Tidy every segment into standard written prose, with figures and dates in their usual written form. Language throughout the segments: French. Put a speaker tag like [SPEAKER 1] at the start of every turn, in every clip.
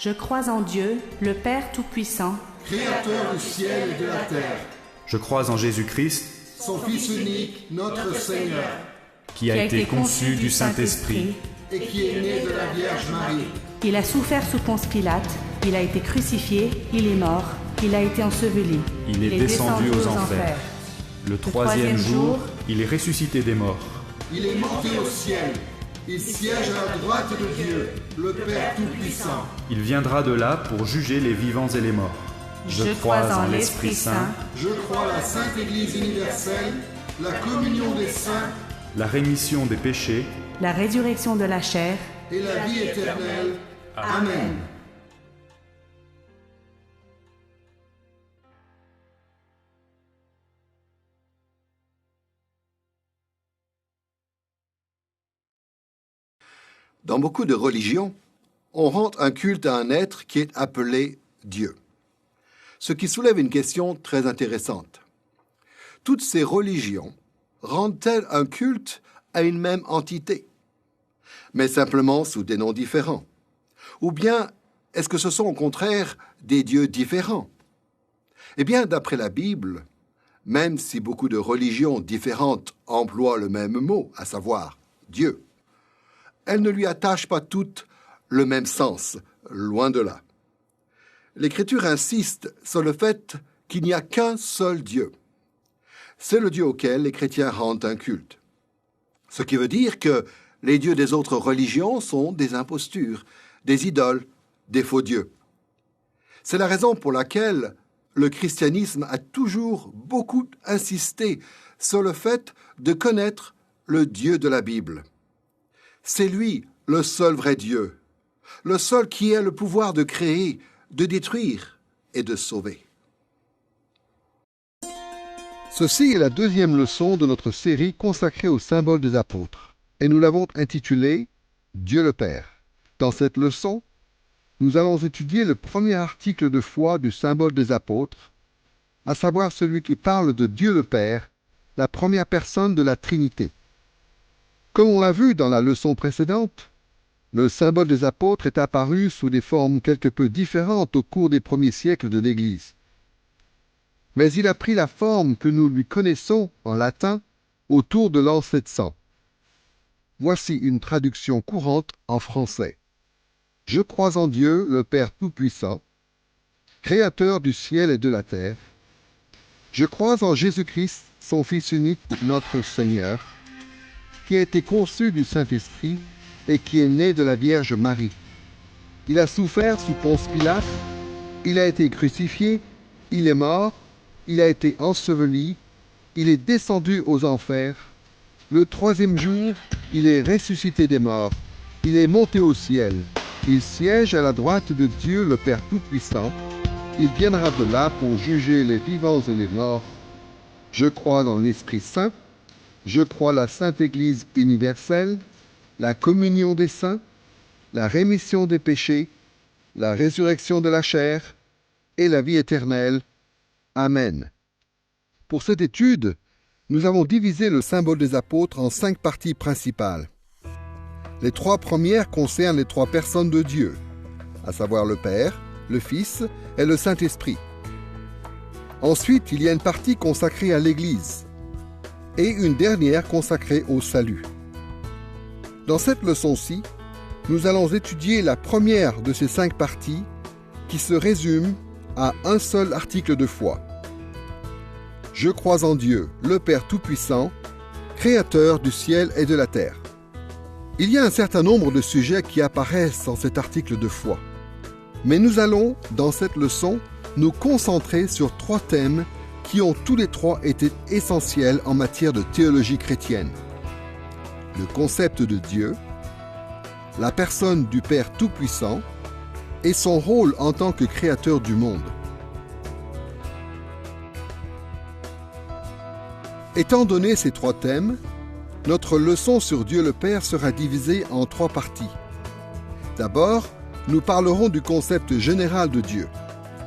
[SPEAKER 1] Je crois en Dieu, le Père Tout-Puissant,
[SPEAKER 2] Créateur du ciel et de la terre.
[SPEAKER 3] Je crois en Jésus-Christ,
[SPEAKER 2] son Fils unique, notre Seigneur,
[SPEAKER 3] qui a été conçu du Saint-Esprit,
[SPEAKER 2] et qui est né de la Vierge Marie.
[SPEAKER 1] Il a souffert sous Ponce Pilate, il a été crucifié, il est mort, il a été enseveli.
[SPEAKER 3] Il est descendu aux enfers. Le troisième jour, il est ressuscité des morts.
[SPEAKER 2] Il est monté au ciel. Il siège à la droite de Dieu, le Père Tout-Puissant.
[SPEAKER 3] Il viendra de là pour juger les vivants et les morts.
[SPEAKER 1] Je crois en l'Esprit Saint.
[SPEAKER 2] Je crois à la Sainte Église universelle, la communion des saints,
[SPEAKER 3] la rémission des péchés,
[SPEAKER 1] la résurrection de la chair
[SPEAKER 2] et la vie éternelle. Amen. Dans beaucoup de religions, on rend un culte à un être qui est appelé Dieu. Ce qui soulève une question très intéressante. Toutes ces religions rendent-elles un culte à une même entité, mais simplement sous des noms différents? Ou bien est-ce que ce sont au contraire des dieux différents? Eh bien, d'après la Bible, même si beaucoup de religions différentes emploient le même mot, à savoir Dieu, elles ne lui attachent pas toutes le même sens, loin de là. L'Écriture insiste sur le fait qu'il n'y a qu'un seul Dieu. C'est le Dieu auquel les chrétiens rendent un culte. Ce qui veut dire que les dieux des autres religions sont des impostures, des idoles, des faux dieux. C'est la raison pour laquelle le christianisme a toujours beaucoup insisté sur le fait de connaître le Dieu de la Bible. C'est lui, le seul vrai Dieu, le seul qui a le pouvoir de créer, de détruire et de sauver.
[SPEAKER 4] Ceci est la deuxième leçon de notre série consacrée au symbole des apôtres, et nous l'avons intitulée « Dieu le Père ». Dans cette leçon, nous allons étudier le premier article de foi du symbole des apôtres, à savoir celui qui parle de Dieu le Père, la première personne de la Trinité. Comme on l'a vu dans la leçon précédente, le symbole des apôtres est apparu sous des formes quelque peu différentes au cours des premiers siècles de l'Église. Mais il a pris la forme que nous lui connaissons en latin autour de l'an 700. Voici une traduction courante en français. Je crois en Dieu, le Père Tout-Puissant, Créateur du ciel et de la terre. Je crois en Jésus-Christ, son Fils unique, notre Seigneur, qui a été conçu du Saint-Esprit et qui est né de la Vierge Marie. Il a souffert sous Ponce Pilate, il a été crucifié, il est mort, il a été enseveli, il est descendu aux enfers. Le troisième jour, il est ressuscité des morts, il est monté au ciel, il siège à la droite de Dieu le Père Tout-Puissant, il viendra de là pour juger les vivants et les morts. Je crois dans l'Esprit Saint, je crois la Sainte Église universelle, la communion des saints, la rémission des péchés, la résurrection de la chair et la vie éternelle. Amen. Pour cette étude, nous avons divisé le symbole des apôtres en 5 parties principales. Les 3 premières concernent les 3 personnes de Dieu, à savoir le Père, le Fils et le Saint-Esprit. Ensuite, il y a une partie consacrée à l'Église et une dernière consacrée au salut. Dans cette leçon-ci, nous allons étudier la première de ces 5 parties qui se résume à un seul article de foi. Je crois en Dieu, le Père Tout-Puissant, Créateur du ciel et de la terre. Il y a un certain nombre de sujets qui apparaissent dans cet article de foi. Mais nous allons, dans cette leçon, nous concentrer sur 3 thèmes qui ont tous les 3 été essentiels en matière de théologie chrétienne. Le concept de Dieu, la personne du Père Tout-Puissant et son rôle en tant que créateur du monde. Étant donné ces 3 thèmes, notre leçon sur Dieu le Père sera divisée en 3 parties. D'abord, nous parlerons du concept général de Dieu,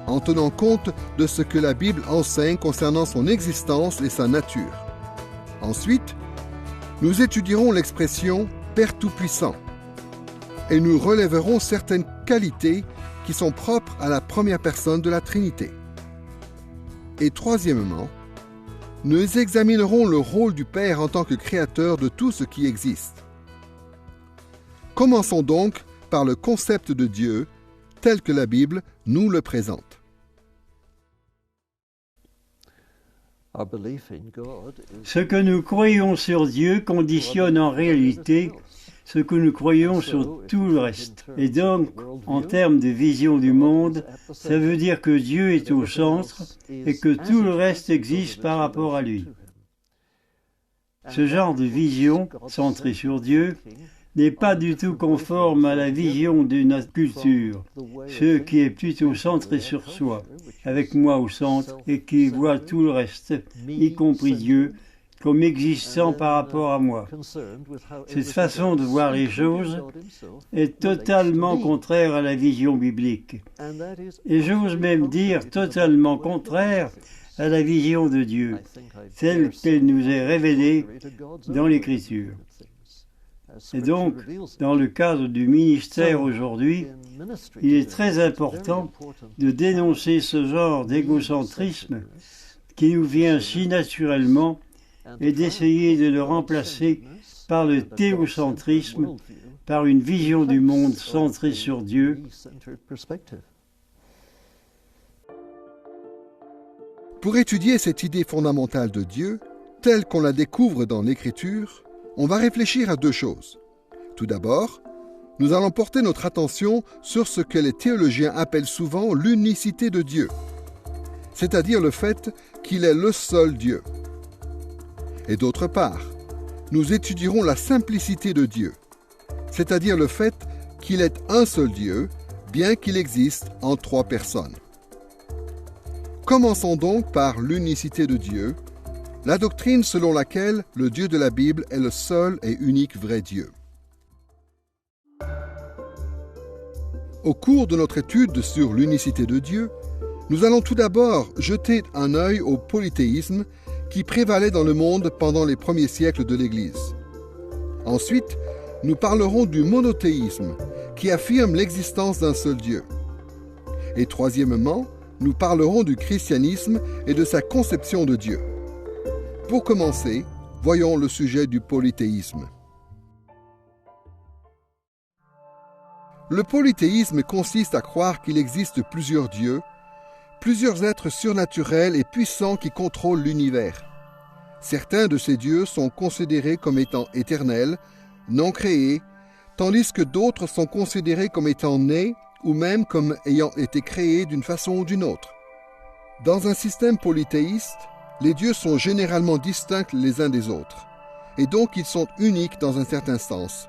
[SPEAKER 4] en tenant compte de ce que la Bible enseigne concernant son existence et sa nature. Ensuite, nous étudierons l'expression « Père Tout-Puissant » et nous relèverons certaines qualités qui sont propres à la première personne de la Trinité. Et troisièmement, nous examinerons le rôle du Père en tant que créateur de tout ce qui existe. Commençons donc par le concept de Dieu tel que la Bible nous le présente.
[SPEAKER 5] Ce que nous croyons sur Dieu conditionne en réalité ce que nous croyons sur tout le reste. Et donc, en termes de vision du monde, ça veut dire que Dieu est au centre et que tout le reste existe par rapport à lui. Ce genre de vision, centrée sur Dieu, n'est pas du tout conforme à la vision de notre culture, ce qui est plutôt centré sur soi, avec moi au centre, et qui voit tout le reste, y compris Dieu, comme existant par rapport à moi. Cette façon de voir les choses est totalement contraire à la vision biblique. Et j'ose même dire totalement contraire à la vision de Dieu, telle qu'elle nous est révélée dans l'Écriture. Et donc, dans le cadre du ministère aujourd'hui, il est très important de dénoncer ce genre d'égocentrisme qui nous vient si naturellement et d'essayer de le remplacer par le théocentrisme, par une vision du monde centrée sur Dieu.
[SPEAKER 4] Pour étudier cette idée fondamentale de Dieu, telle qu'on la découvre dans l'Écriture, on va réfléchir à deux choses. Tout d'abord, nous allons porter notre attention sur ce que les théologiens appellent souvent l'unicité de Dieu, c'est-à-dire le fait qu'il est le seul Dieu. Et d'autre part, nous étudierons la simplicité de Dieu, c'est-à-dire le fait qu'il est un seul Dieu, bien qu'il existe en trois personnes. Commençons donc par l'unicité de Dieu, la doctrine selon laquelle le Dieu de la Bible est le seul et unique vrai Dieu. Au cours de notre étude sur l'unicité de Dieu, nous allons tout d'abord jeter un œil au polythéisme qui prévalait dans le monde pendant les premiers siècles de l'Église. Ensuite, nous parlerons du monothéisme qui affirme l'existence d'un seul Dieu. Et troisièmement, nous parlerons du christianisme et de sa conception de Dieu. Pour commencer, voyons le sujet du polythéisme. Le polythéisme consiste à croire qu'il existe plusieurs dieux, plusieurs êtres surnaturels et puissants qui contrôlent l'univers. Certains de ces dieux sont considérés comme étant éternels, non créés, tandis que d'autres sont considérés comme étant nés ou même comme ayant été créés d'une façon ou d'une autre. Dans un système polythéiste, les dieux sont généralement distincts les uns des autres, et donc ils sont uniques dans un certain sens,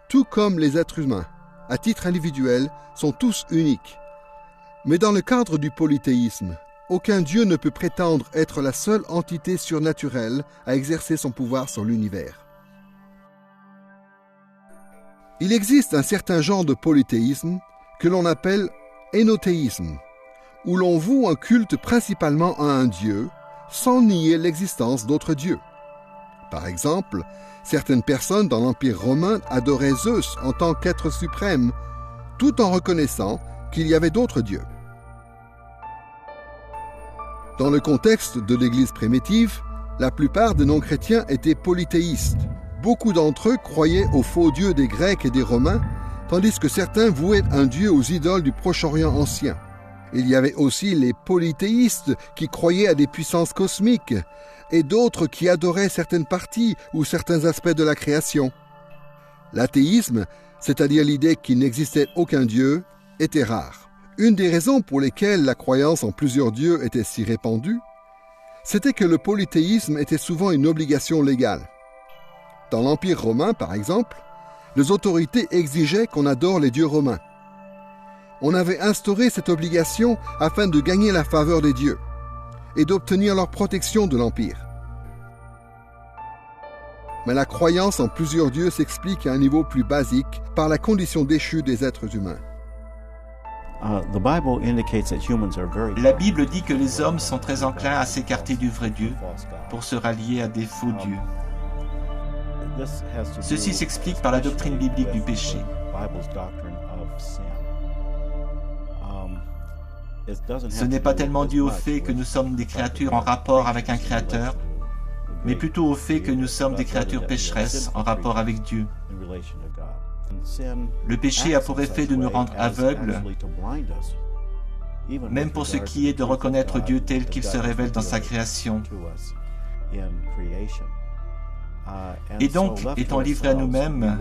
[SPEAKER 4] tout comme les êtres humains, à titre individuel, sont tous uniques. Mais dans le cadre du polythéisme, aucun dieu ne peut prétendre être la seule entité surnaturelle à exercer son pouvoir sur l'univers. Il existe un certain genre de polythéisme que l'on appelle énothéisme, où l'on voue un culte principalement à un dieu, sans nier l'existence d'autres dieux. Par exemple, certaines personnes dans l'Empire romain adoraient Zeus en tant qu'être suprême, tout en reconnaissant qu'il y avait d'autres dieux. Dans le contexte de l'Église primitive, la plupart des non-chrétiens étaient polythéistes. Beaucoup d'entre eux croyaient aux faux dieux des Grecs et des Romains, tandis que certains vouaient un dieu aux idoles du Proche-Orient ancien. Il y avait aussi les polythéistes qui croyaient à des puissances cosmiques, et d'autres qui adoraient certaines parties ou certains aspects de la création. L'athéisme, c'est-à-dire l'idée qu'il n'existait aucun dieu, était rare. Une des raisons pour lesquelles la croyance en plusieurs dieux était si répandue, c'était que le polythéisme était souvent une obligation légale. Dans l'Empire romain, par exemple, les autorités exigeaient qu'on adore les dieux romains. On avait instauré cette obligation afin de gagner la faveur des dieux et d'obtenir leur protection de l'Empire. Mais la croyance en plusieurs dieux s'explique à un niveau plus basique par la condition déchue des êtres humains.
[SPEAKER 6] La Bible dit que les hommes sont très enclins à s'écarter du vrai Dieu pour se rallier à des faux dieux. Ceci s'explique par la doctrine biblique du péché. Ce n'est pas tellement dû au fait que nous sommes des créatures en rapport avec un créateur, mais plutôt au fait que nous sommes des créatures pécheresses en rapport avec Dieu. Le péché a pour effet de nous rendre aveugles, même pour ce qui est de reconnaître Dieu tel qu'il se révèle dans sa création. Et donc, étant livrés à nous-mêmes,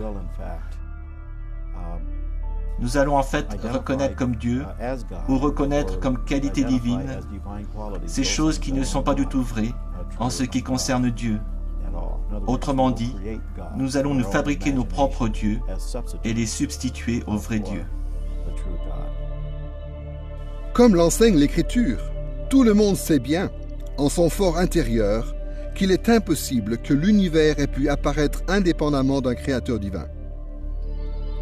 [SPEAKER 6] nous allons en fait reconnaître comme Dieu ou reconnaître comme qualité divine ces choses qui ne sont pas du tout vraies en ce qui concerne Dieu. Autrement dit, nous allons nous fabriquer nos propres dieux et les substituer au vrai Dieu.
[SPEAKER 4] Comme l'enseigne l'Écriture, tout le monde sait bien, en son fort intérieur, qu'il est impossible que l'univers ait pu apparaître indépendamment d'un créateur divin.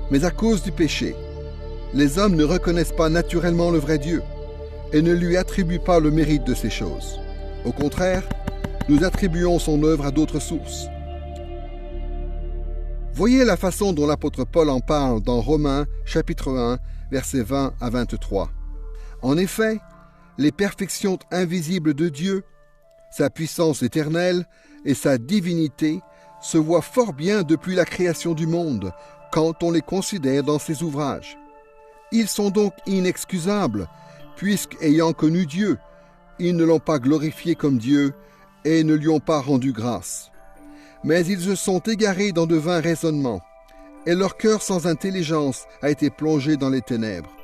[SPEAKER 4] Mais à cause du péché, les hommes ne reconnaissent pas naturellement le vrai Dieu et ne lui attribuent pas le mérite de ces choses. Au contraire, nous attribuons son œuvre à d'autres sources. Voyez la façon dont l'apôtre Paul en parle dans Romains chapitre 1, versets 20 à 23. En effet, les perfections invisibles de Dieu, sa puissance éternelle et sa divinité se voient fort bien depuis la création du monde, quand on les considère dans ses ouvrages. Ils sont donc inexcusables, puisqu'ayant connu Dieu, ils ne l'ont pas glorifié comme Dieu et ne lui ont pas rendu grâce. Mais ils se sont égarés dans de vains raisonnements, et leur cœur sans intelligence a été plongé dans les ténèbres.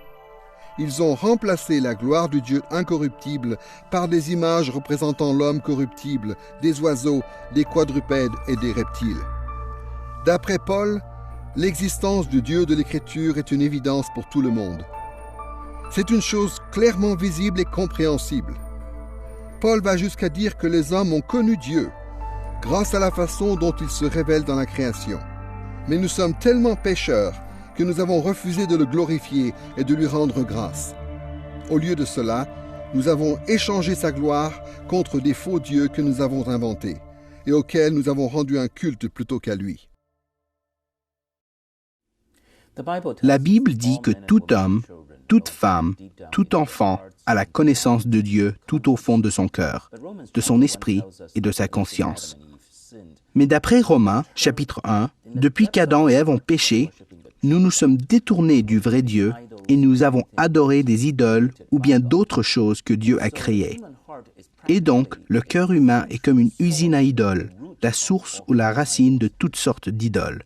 [SPEAKER 4] Ils ont remplacé la gloire du Dieu incorruptible par des images représentant l'homme corruptible, des oiseaux, des quadrupèdes et des reptiles. D'après Paul, l'existence du Dieu de l'Écriture est une évidence pour tout le monde. C'est une chose clairement visible et compréhensible. Paul va jusqu'à dire que les hommes ont connu Dieu grâce à la façon dont il se révèle dans la création. Mais nous sommes tellement pécheurs que nous avons refusé de le glorifier et de lui rendre grâce. Au lieu de cela, nous avons échangé sa gloire contre des faux dieux que nous avons inventés et auxquels nous avons rendu un culte plutôt qu'à lui.
[SPEAKER 7] La Bible dit que tout homme, toute femme, tout enfant a la connaissance de Dieu tout au fond de son cœur, de son esprit et de sa conscience. Mais d'après Romains, chapitre 1, depuis qu'Adam et Ève ont péché, nous nous sommes détournés du vrai Dieu et nous avons adoré des idoles ou bien d'autres choses que Dieu a créées. Et donc, le cœur humain est comme une usine à idoles, la source ou la racine de toutes sortes d'idoles.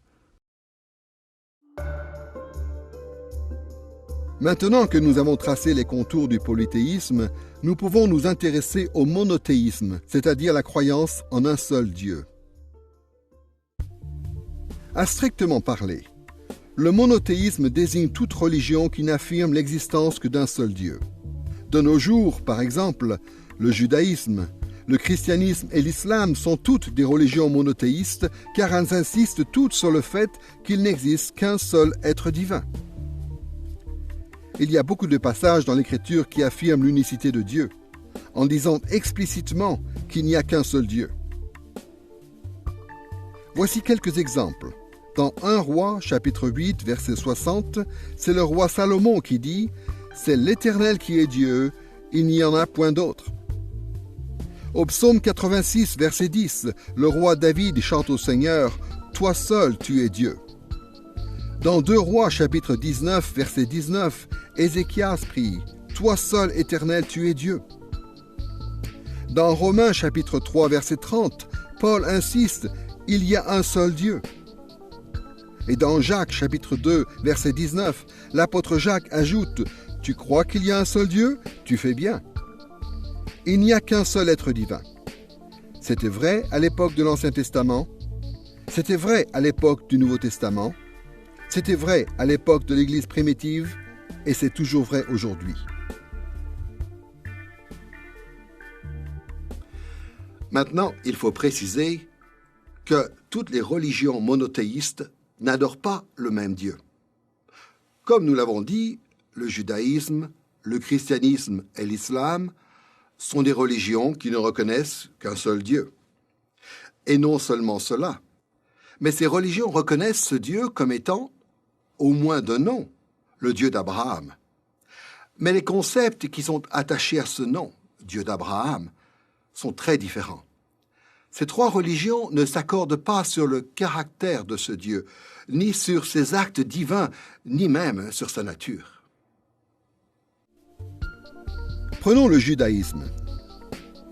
[SPEAKER 4] Maintenant que nous avons tracé les contours du polythéisme, nous pouvons nous intéresser au monothéisme, c'est-à-dire la croyance en un seul Dieu. À strictement parler, le monothéisme désigne toute religion qui n'affirme l'existence que d'un seul Dieu. De nos jours, par exemple, le judaïsme, le christianisme et l'islam sont toutes des religions monothéistes car elles insistent toutes sur le fait qu'il n'existe qu'un seul être divin. Il y a beaucoup de passages dans l'Écriture qui affirment l'unicité de Dieu, en disant explicitement qu'il n'y a qu'un seul Dieu. Voici quelques exemples. Dans 1 Roi, chapitre 8, verset 60, c'est le roi Salomon qui dit « C'est l'Éternel qui est Dieu, il n'y en a point d'autre. » Au psaume 86, verset 10, le roi David chante au Seigneur « Toi seul, tu es Dieu. » Dans 2 Rois, chapitre 19, verset 19, Ézéchias prie « Toi seul, Éternel, tu es Dieu. » Dans Romains, chapitre 3, verset 30, Paul insiste « Il y a un seul Dieu. » Et dans Jacques, chapitre 2, verset 19, l'apôtre Jacques ajoute « Tu crois qu'il y a un seul Dieu? Tu fais bien. » Il n'y a qu'un seul être divin. C'était vrai à l'époque de l'Ancien Testament, c'était vrai à l'époque du Nouveau Testament, c'était vrai à l'époque de l'Église primitive et c'est toujours vrai aujourd'hui.
[SPEAKER 2] Maintenant, il faut préciser que toutes les religions monothéistes n'adorent pas le même Dieu. Comme nous l'avons dit, le judaïsme, le christianisme et l'islam sont des religions qui ne reconnaissent qu'un seul Dieu. Et non seulement cela, mais ces religions reconnaissent ce Dieu comme étant, au moins de nom, le Dieu d'Abraham. Mais les concepts qui sont attachés à ce nom, Dieu d'Abraham, sont très différents. Ces trois religions ne s'accordent pas sur le caractère de ce Dieu, ni sur ses actes divins, ni même sur sa nature.
[SPEAKER 4] Prenons le judaïsme.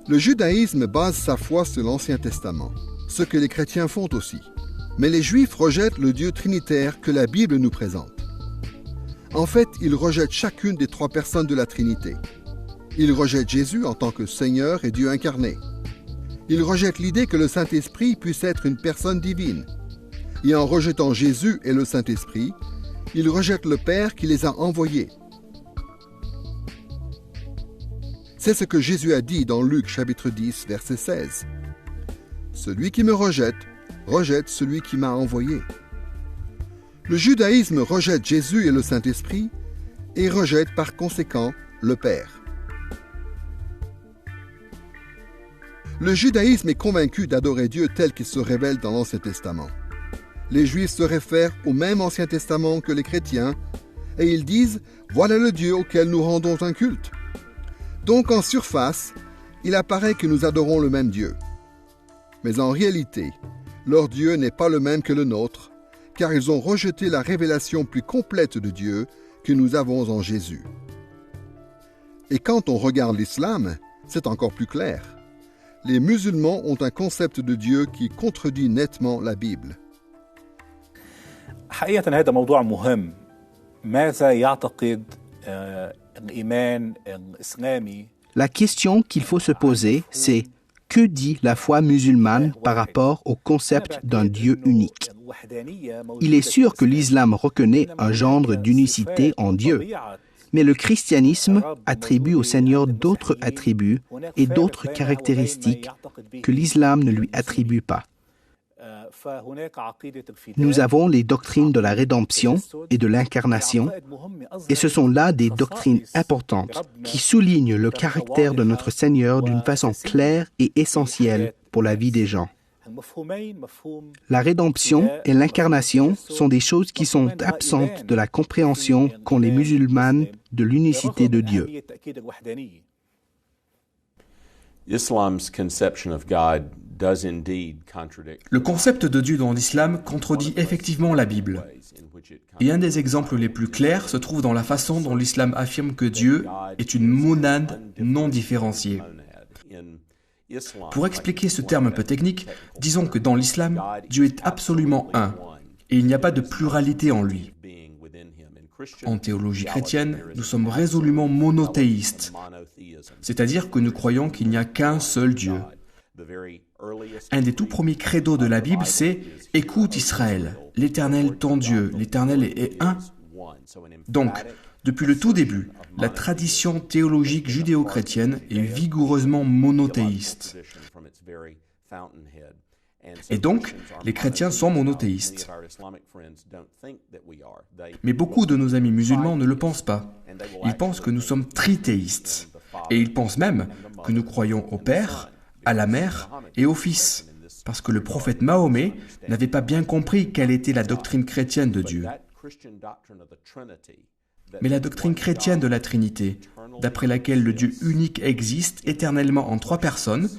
[SPEAKER 4] Le judaïsme base sa foi sur l'Ancien Testament, ce que les chrétiens font aussi. Mais les Juifs rejettent le Dieu trinitaire que la Bible nous présente. En fait, ils rejettent chacune des trois personnes de la Trinité. Ils rejettent Jésus en tant que Seigneur et Dieu incarné. Ils rejettent l'idée que le Saint-Esprit puisse être une personne divine. Et en rejetant Jésus et le Saint-Esprit, ils rejettent le Père qui les a envoyés. C'est ce que Jésus a dit dans Luc chapitre 10, verset 16. « Celui qui me rejette, rejette celui qui m'a envoyé. » Le judaïsme rejette Jésus et le Saint-Esprit et rejette par conséquent le Père. Le judaïsme est convaincu d'adorer Dieu tel qu'il se révèle dans l'Ancien Testament. Les Juifs se réfèrent au même Ancien Testament que les chrétiens et ils disent « Voilà le Dieu auquel nous rendons un culte ». Donc en surface, il apparaît que nous adorons le même Dieu. Mais en réalité, leur Dieu n'est pas le même que le nôtre, car ils ont rejeté la révélation plus complète de Dieu que nous avons en Jésus. Et quand on regarde l'islam, c'est encore plus clair. Les musulmans ont un concept de Dieu qui contredit nettement la Bible.
[SPEAKER 8] حقيقة هذا موضوع مهم. ماذا يعتقد الإيمان الإسلامي؟
[SPEAKER 7] La question qu'il faut se poser, c'est que dit la foi musulmane par rapport au concept d'un Dieu unique? Il est sûr que l'islam reconnaît un genre d'unicité en Dieu, mais le christianisme attribue au Seigneur d'autres attributs et d'autres caractéristiques que l'islam ne lui attribue pas. Nous avons les doctrines de la rédemption et de l'incarnation, et ce sont là des doctrines importantes qui soulignent le caractère de notre Seigneur d'une façon claire et essentielle pour la vie des gens. La rédemption et l'incarnation sont des choses qui sont absentes de la compréhension qu'ont les musulmans de l'unicité de Dieu.
[SPEAKER 9] Le concept de Dieu dans l'islam contredit effectivement la Bible. Et un des exemples les plus clairs se trouve dans la façon dont l'islam affirme que Dieu est une monade non différenciée. Pour expliquer ce terme un peu technique, disons que dans l'islam, Dieu est absolument un, et il n'y a pas de pluralité en lui. En théologie chrétienne, nous sommes résolument monothéistes, c'est-à-dire que nous croyons qu'il n'y a qu'un seul Dieu. Un des tout premiers credos de la Bible, c'est « Écoute Israël, l'Éternel ton Dieu, l'Éternel est un ». Donc, depuis le tout début, la tradition théologique judéo-chrétienne est vigoureusement monothéiste. Et donc, les chrétiens sont monothéistes. Mais beaucoup de nos amis musulmans ne le pensent pas. Ils pensent que nous sommes trithéistes. Et ils pensent même que nous croyons au Père, à la Mère et au Fils. Parce que le prophète Mahomet n'avait pas bien compris quelle était la doctrine chrétienne de Dieu. Mais la doctrine chrétienne de la Trinité, d'après laquelle le Dieu unique existe éternellement en trois personnes,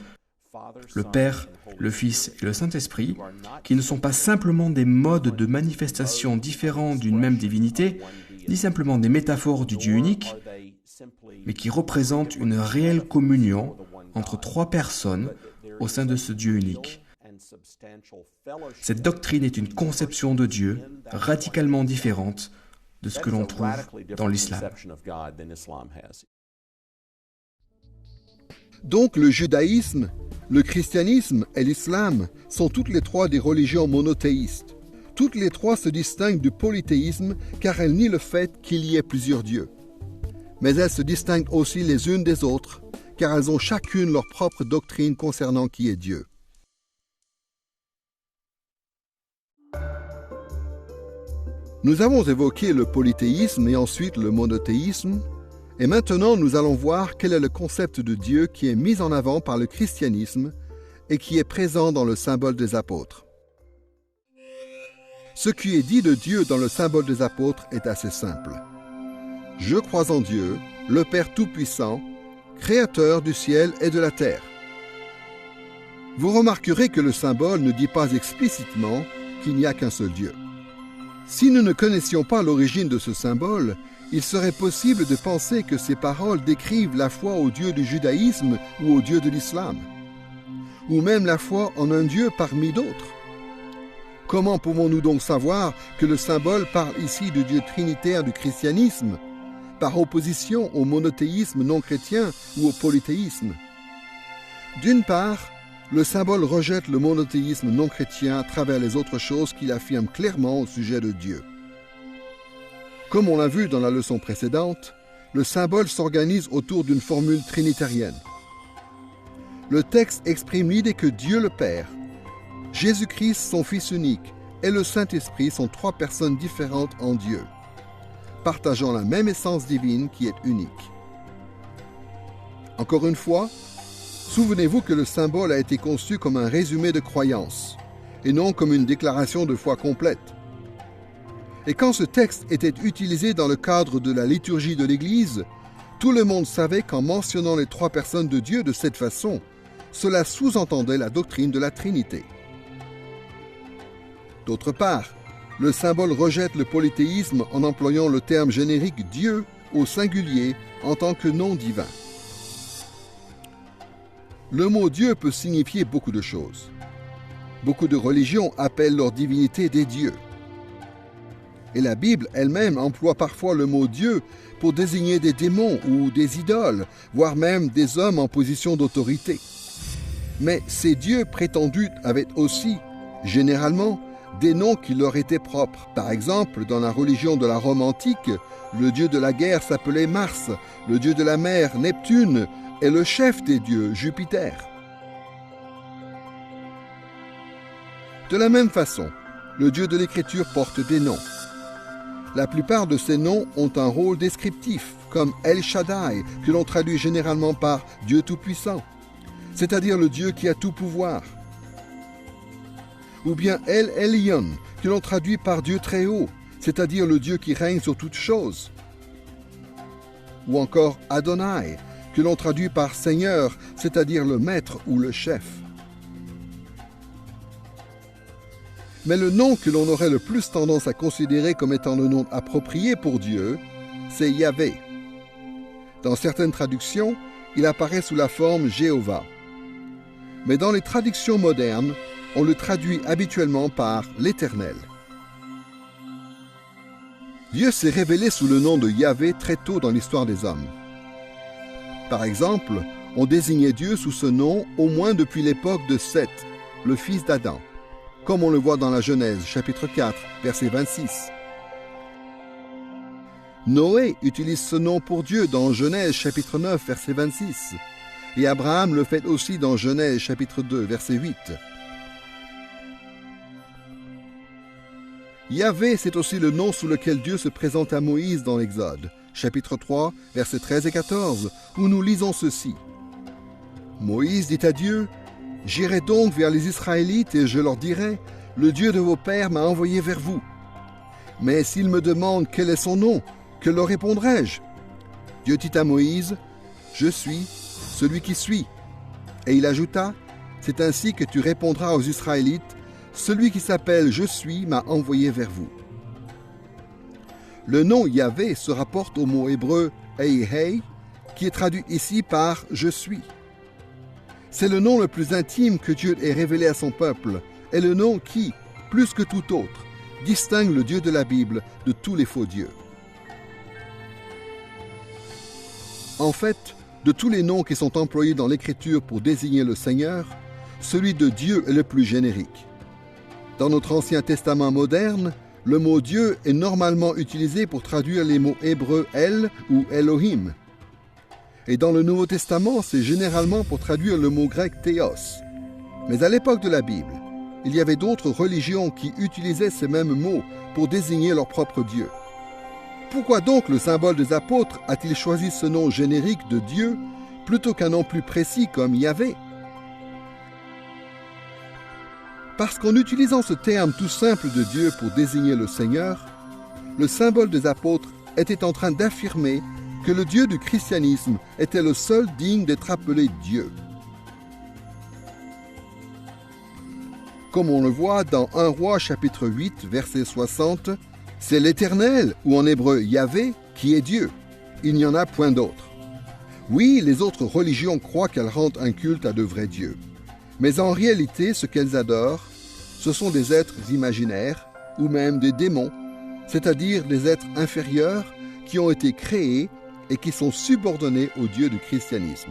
[SPEAKER 9] le Père, le Fils et le Saint-Esprit, qui ne sont pas simplement des modes de manifestation différents d'une même divinité, ni simplement des métaphores du Dieu unique, mais qui représentent une réelle communion entre trois personnes au sein de ce Dieu unique. Cette doctrine est une conception de Dieu radicalement différente de ce que l'on trouve dans l'islam.
[SPEAKER 4] Donc le judaïsme, le christianisme et l'islam sont toutes les trois des religions monothéistes. Toutes les trois se distinguent du polythéisme car elles nient le fait qu'il y ait plusieurs dieux. Mais elles se distinguent aussi les unes des autres car elles ont chacune leur propre doctrine concernant qui est Dieu. Nous avons évoqué le polythéisme et ensuite le monothéisme, et maintenant nous allons voir quel est le concept de Dieu qui est mis en avant par le christianisme et qui est présent dans le symbole des apôtres. Ce qui est dit de Dieu dans le symbole des apôtres est assez simple. Je crois en Dieu, le Père Tout-Puissant, créateur du ciel et de la terre. Vous remarquerez que le symbole ne dit pas explicitement qu'il n'y a qu'un seul Dieu. Si nous ne connaissions pas l'origine de ce symbole, il serait possible de penser que ces paroles décrivent la foi au Dieu du judaïsme ou au Dieu de l'islam, ou même la foi en un Dieu parmi d'autres. Comment pouvons-nous donc savoir que le symbole parle ici du Dieu trinitaire du christianisme, par opposition au monothéisme non chrétien ou au polythéisme? D'une part, le symbole rejette le monothéisme non chrétien à travers les autres choses qu'il affirme clairement au sujet de Dieu. Comme on l'a vu dans la leçon précédente, le symbole s'organise autour d'une formule trinitarienne. Le texte exprime l'idée que Dieu le Père, Jésus-Christ, son Fils unique, et le Saint-Esprit sont trois personnes différentes en Dieu, partageant la même essence divine qui est unique. Encore une fois, souvenez-vous que le symbole a été conçu comme un résumé de croyance, et non comme une déclaration de foi complète. Et quand ce texte était utilisé dans le cadre de la liturgie de l'Église, tout le monde savait qu'en mentionnant les trois personnes de Dieu de cette façon, cela sous-entendait la doctrine de la Trinité. D'autre part, le symbole rejette le polythéisme en employant le terme générique Dieu au singulier en tant que nom divin. Le mot Dieu peut signifier beaucoup de choses. Beaucoup de religions appellent leur divinité des dieux. Et la Bible elle-même emploie parfois le mot Dieu pour désigner des démons ou des idoles, voire même des hommes en position d'autorité. Mais ces dieux prétendus avaient aussi, généralement, des noms qui leur étaient propres. Par exemple, dans la religion de la Rome antique, le dieu de la guerre s'appelait Mars, le dieu de la mer, Neptune, et le chef des dieux, Jupiter. De la même façon, le Dieu de l'Écriture porte des noms. La plupart de ces noms ont un rôle descriptif, comme El Shaddai, que l'on traduit généralement par Dieu Tout-Puissant, c'est-à-dire le Dieu qui a tout pouvoir. Ou bien El Elyon, que l'on traduit par Dieu Très-Haut, c'est-à-dire le Dieu qui règne sur toutes choses. Ou encore Adonai, que l'on traduit par Seigneur, c'est-à-dire le maître ou le chef. Mais le nom que l'on aurait le plus tendance à considérer comme étant le nom approprié pour Dieu, c'est Yahvé. Dans certaines traductions, il apparaît sous la forme Jéhovah. Mais dans les traductions modernes, on le traduit habituellement par l'Éternel. Dieu s'est révélé sous le nom de Yahvé très tôt dans l'histoire des hommes. Par exemple, on désignait Dieu sous ce nom au moins depuis l'époque de Seth, le fils d'Adam, comme on le voit dans la Genèse, chapitre 4, verset 26. Noé utilise ce nom pour Dieu dans Genèse, chapitre 9, verset 26. Et Abraham le fait aussi dans Genèse, chapitre 2, verset 8. Yahvé, c'est aussi le nom sous lequel Dieu se présente à Moïse dans l'Exode, chapitre 3, versets 13 et 14, où nous lisons ceci. Moïse dit à Dieu, « J'irai donc vers les Israélites et je leur dirai, « Le Dieu de vos pères m'a envoyé vers vous. » Mais s'ils me demandent quel est son nom, que leur répondrai-je? Dieu dit à Moïse, « Je suis celui qui suis. » Et il ajouta, « C'est ainsi que tu répondras aux Israélites, « Celui qui s'appelle Je suis m'a envoyé vers vous. » Le nom Yahvé se rapporte au mot hébreu « Hey-Hey » qui est traduit ici par « Je suis ». C'est le nom le plus intime que Dieu ait révélé à son peuple, et le nom qui, plus que tout autre, distingue le Dieu de la Bible de tous les faux dieux. En fait, de tous les noms qui sont employés dans l'Écriture pour désigner le Seigneur, celui de Dieu est le plus générique. Dans notre Ancien Testament moderne, le mot Dieu est normalement utilisé pour traduire les mots hébreux El ou Elohim. Et dans le Nouveau Testament, c'est généralement pour traduire le mot grec Théos. Mais à l'époque de la Bible, il y avait d'autres religions qui utilisaient ces mêmes mots pour désigner leur propre Dieu. Pourquoi donc le symbole des apôtres a-t-il choisi ce nom générique de Dieu plutôt qu'un nom plus précis comme Yahvé? Parce qu'en utilisant ce terme tout simple de Dieu pour désigner le Seigneur, le symbole des apôtres était en train d'affirmer que le Dieu du christianisme était le seul digne d'être appelé Dieu. Comme on le voit dans 1 Roi chapitre 8, verset 60, c'est l'Éternel, ou en hébreu Yahvé, qui est Dieu. Il n'y en a point d'autre. Oui, les autres religions croient qu'elles rendent un culte à de vrais dieux. Mais en réalité, ce qu'elles adorent, ce sont des êtres imaginaires, ou même des démons, c'est-à-dire des êtres inférieurs qui ont été créés et qui sont subordonnés au Dieu du christianisme.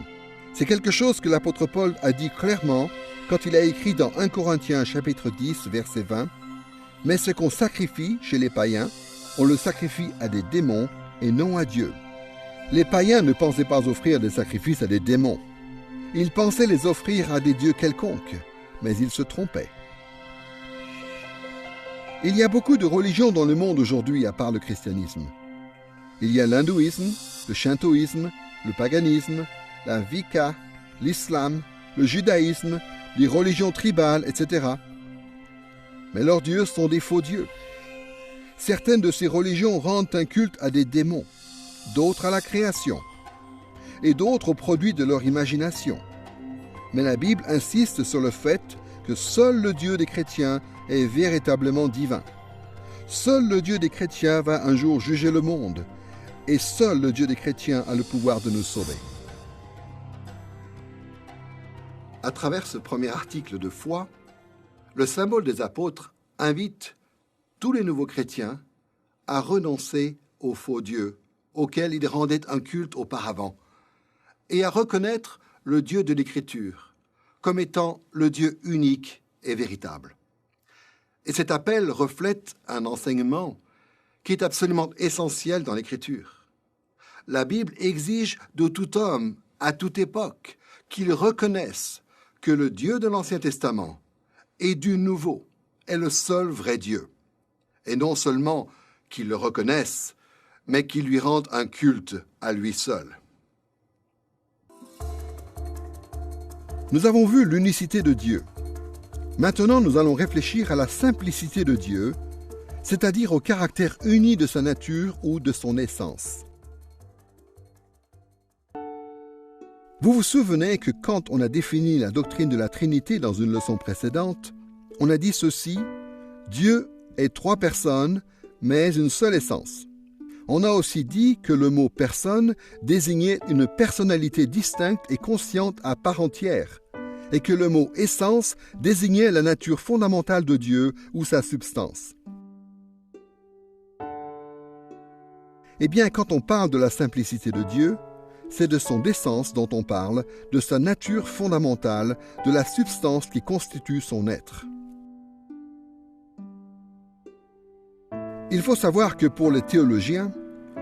[SPEAKER 4] C'est quelque chose que l'apôtre Paul a dit clairement quand il a écrit dans 1 Corinthiens chapitre 10, verset 20, « Mais ce qu'on sacrifie chez les païens, on le sacrifie à des démons et non à Dieu. » Les païens ne pensaient pas offrir des sacrifices à des démons. Ils pensaient les offrir à des dieux quelconques, mais ils se trompaient. Il y a beaucoup de religions dans le monde aujourd'hui à part le christianisme. Il y a l'hindouisme, le shintoïsme, le paganisme, la Wicca, l'islam, le judaïsme, les religions tribales, etc. Mais leurs dieux sont des faux dieux. Certaines de ces religions rendent un culte à des démons, d'autres à la création, et d'autres au produit de leur imagination. Mais la Bible insiste sur le fait que seul le Dieu des chrétiens est véritablement divin. Seul le Dieu des chrétiens va un jour juger le monde, et seul le Dieu des chrétiens a le pouvoir de nous sauver.
[SPEAKER 2] À travers ce premier article de foi, le symbole des apôtres invite tous les nouveaux chrétiens à renoncer aux faux dieux auxquels ils rendaient un culte auparavant et à reconnaître le Dieu de l'Écriture comme étant le Dieu unique et véritable. Et cet appel reflète un enseignement qui est absolument essentiel dans l'Écriture. La Bible exige de tout homme, à toute époque, qu'il reconnaisse que le Dieu de l'Ancien Testament et du Nouveau est le seul vrai Dieu. Et non seulement qu'il le reconnaisse, mais qu'il lui rende un culte à lui seul.
[SPEAKER 4] Nous avons vu l'unicité de Dieu. Maintenant, nous allons réfléchir à la simplicité de Dieu, c'est-à-dire au caractère uni de sa nature ou de son essence. Vous vous souvenez que quand on a défini la doctrine de la Trinité dans une leçon précédente, on a dit ceci, Dieu est trois personnes, mais une seule essence. On a aussi dit que le mot « personne » désignait une personnalité distincte et consciente à part entière, et que le mot « essence » désignait la nature fondamentale de Dieu ou sa substance. Eh bien, quand on parle de la simplicité de Dieu, c'est de son essence dont on parle, de sa nature fondamentale, de la substance qui constitue son être. Il faut savoir que pour les théologiens,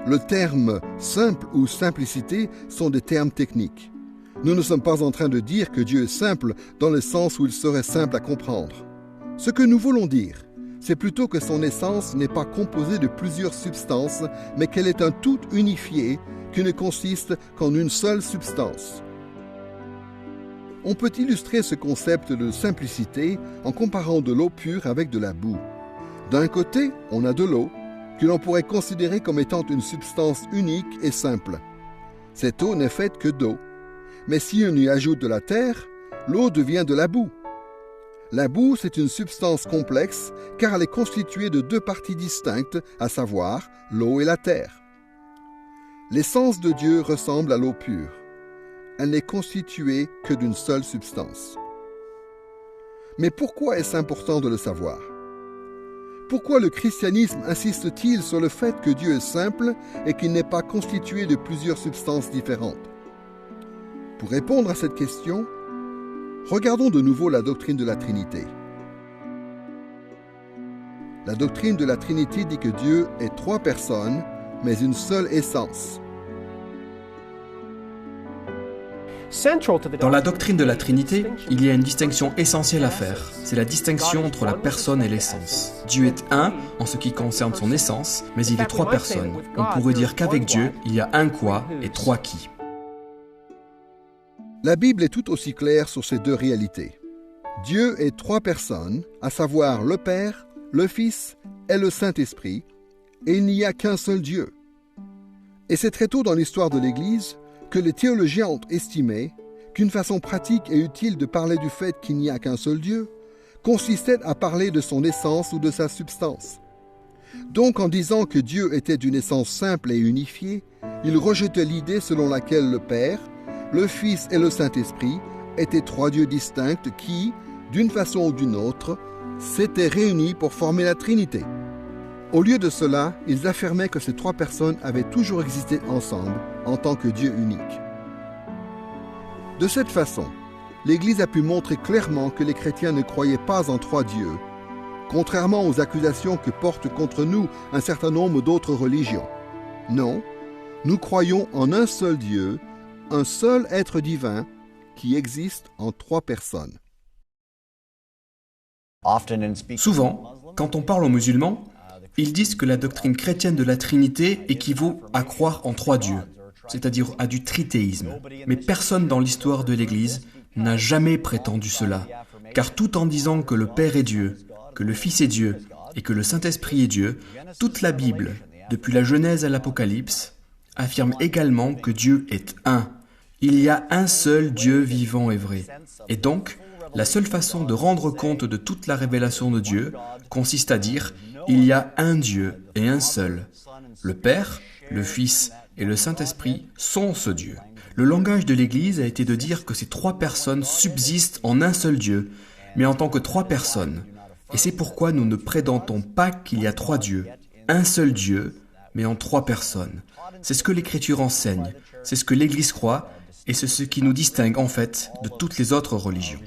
[SPEAKER 4] le terme « simple » ou « simplicité » sont des termes techniques. Nous ne sommes pas en train de dire que Dieu est simple dans le sens où il serait simple à comprendre. Ce que nous voulons dire, c'est plutôt que son essence n'est pas composée de plusieurs substances, mais qu'elle est un tout unifié qui ne consiste qu'en une seule substance. On peut illustrer ce concept de simplicité en comparant de l'eau pure avec de la boue. D'un côté, on a de l'eau, que l'on pourrait considérer comme étant une substance unique et simple. Cette eau n'est faite que d'eau. Mais si on y ajoute de la terre, l'eau devient de la boue. La boue, c'est une substance complexe car elle est constituée de deux parties distinctes, à savoir l'eau et la terre. L'essence de Dieu ressemble à l'eau pure. Elle n'est constituée que d'une seule substance. Mais pourquoi est-ce important de le savoir? Pourquoi le christianisme insiste-t-il sur le fait que Dieu est simple et qu'il n'est pas constitué de plusieurs substances différentes? Pour répondre à cette question, regardons de nouveau la doctrine de la Trinité. La doctrine de la Trinité dit que Dieu est trois personnes, mais une seule essence.
[SPEAKER 9] Dans la doctrine de la Trinité, il y a une distinction essentielle à faire. C'est la distinction entre la personne et l'essence. Dieu est un en ce qui concerne son essence, mais il est trois personnes. On pourrait dire qu'avec Dieu, il y a un quoi et trois qui.
[SPEAKER 4] La Bible est tout aussi claire sur ces deux réalités. Dieu est trois personnes, à savoir le Père, le Fils et le Saint-Esprit, et il n'y a qu'un seul Dieu. Et c'est très tôt dans l'histoire de l'Église que les théologiens ont estimé qu'une façon pratique et utile de parler du fait qu'il n'y a qu'un seul Dieu consistait à parler de son essence ou de sa substance. Donc, en disant que Dieu était d'une essence simple et unifiée, ils rejetaient l'idée selon laquelle le Père, le Fils et le Saint-Esprit étaient trois dieux distincts qui, d'une façon ou d'une autre, s'étaient réunis pour former la Trinité. Au lieu de cela, ils affirmaient que ces trois personnes avaient toujours existé ensemble en tant que Dieu unique. De cette façon, l'Église a pu montrer clairement que les chrétiens ne croyaient pas en trois dieux, contrairement aux accusations que portent contre nous un certain nombre d'autres religions. Non, nous croyons en un seul Dieu, un seul être divin qui existe en trois personnes.
[SPEAKER 9] Souvent, quand on parle aux musulmans, ils disent que la doctrine chrétienne de la Trinité équivaut à croire en trois dieux, c'est-à-dire à du trithéisme. Mais personne dans l'histoire de l'Église n'a jamais prétendu cela, car tout en disant que le Père est Dieu, que le Fils est Dieu et que le Saint-Esprit est Dieu, toute la Bible, depuis la Genèse à l'Apocalypse, affirme également que Dieu est un. Il y a un seul Dieu vivant et vrai. Et donc, la seule façon de rendre compte de toute la révélation de Dieu consiste à dire « il y a un Dieu et un seul ». Le Père, le Fils et le Saint-Esprit sont ce Dieu. Le langage de l'Église a été de dire que ces trois personnes subsistent en un seul Dieu, mais en tant que trois personnes. Et c'est pourquoi nous ne prétendons pas qu'il y a trois dieux, un seul Dieu, mais en trois personnes. C'est ce que l'Écriture enseigne, c'est ce que l'Église croit, et c'est ce qui nous distingue en fait de toutes les autres religions.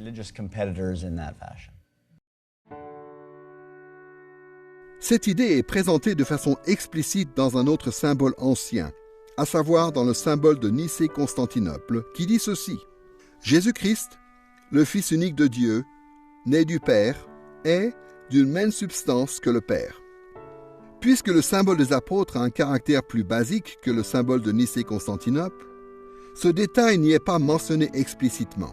[SPEAKER 4] Cette idée est présentée de façon explicite dans un autre symbole ancien, à savoir dans le symbole de Nicée-Constantinople, qui dit ceci. Jésus-Christ, le Fils unique de Dieu, né du Père, est d'une même substance que le Père. Puisque le symbole des apôtres a un caractère plus basique que le symbole de Nicée-Constantinople, ce détail n'y est pas mentionné explicitement.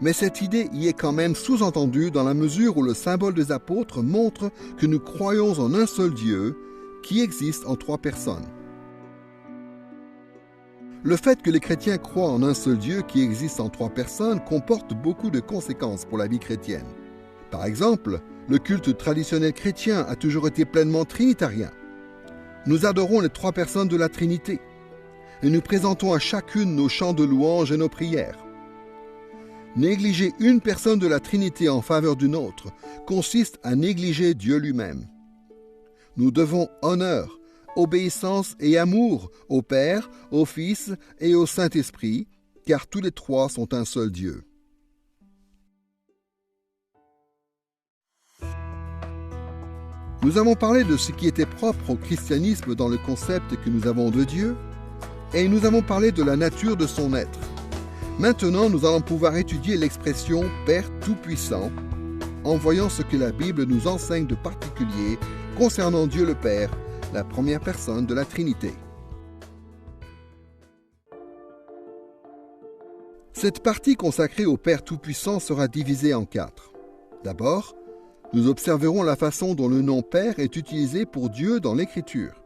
[SPEAKER 4] Mais cette idée y est quand même sous-entendue dans la mesure où le symbole des apôtres montre que nous croyons en un seul Dieu qui existe en trois personnes. Le fait que les chrétiens croient en un seul Dieu qui existe en trois personnes comporte beaucoup de conséquences pour la vie chrétienne. Par exemple, le culte traditionnel chrétien a toujours été pleinement trinitarisme. Nous adorons les trois personnes de la Trinité et nous présentons à chacune nos chants de louange et nos prières. Négliger une personne de la Trinité en faveur d'une autre consiste à négliger Dieu lui-même. Nous devons honneur, obéissance et amour au Père, au Fils et au Saint-Esprit, car tous les trois sont un seul Dieu. Nous avons parlé de ce qui était propre au christianisme dans le concept que nous avons de Dieu, et nous avons parlé de la nature de son être. Maintenant, nous allons pouvoir étudier l'expression « Père Tout-Puissant » en voyant ce que la Bible nous enseigne de particulier concernant Dieu le Père, la première personne de la Trinité. Cette partie consacrée au Père Tout-Puissant sera divisée en 4. D'abord, nous observerons la façon dont le nom Père est utilisé pour Dieu dans l'Écriture.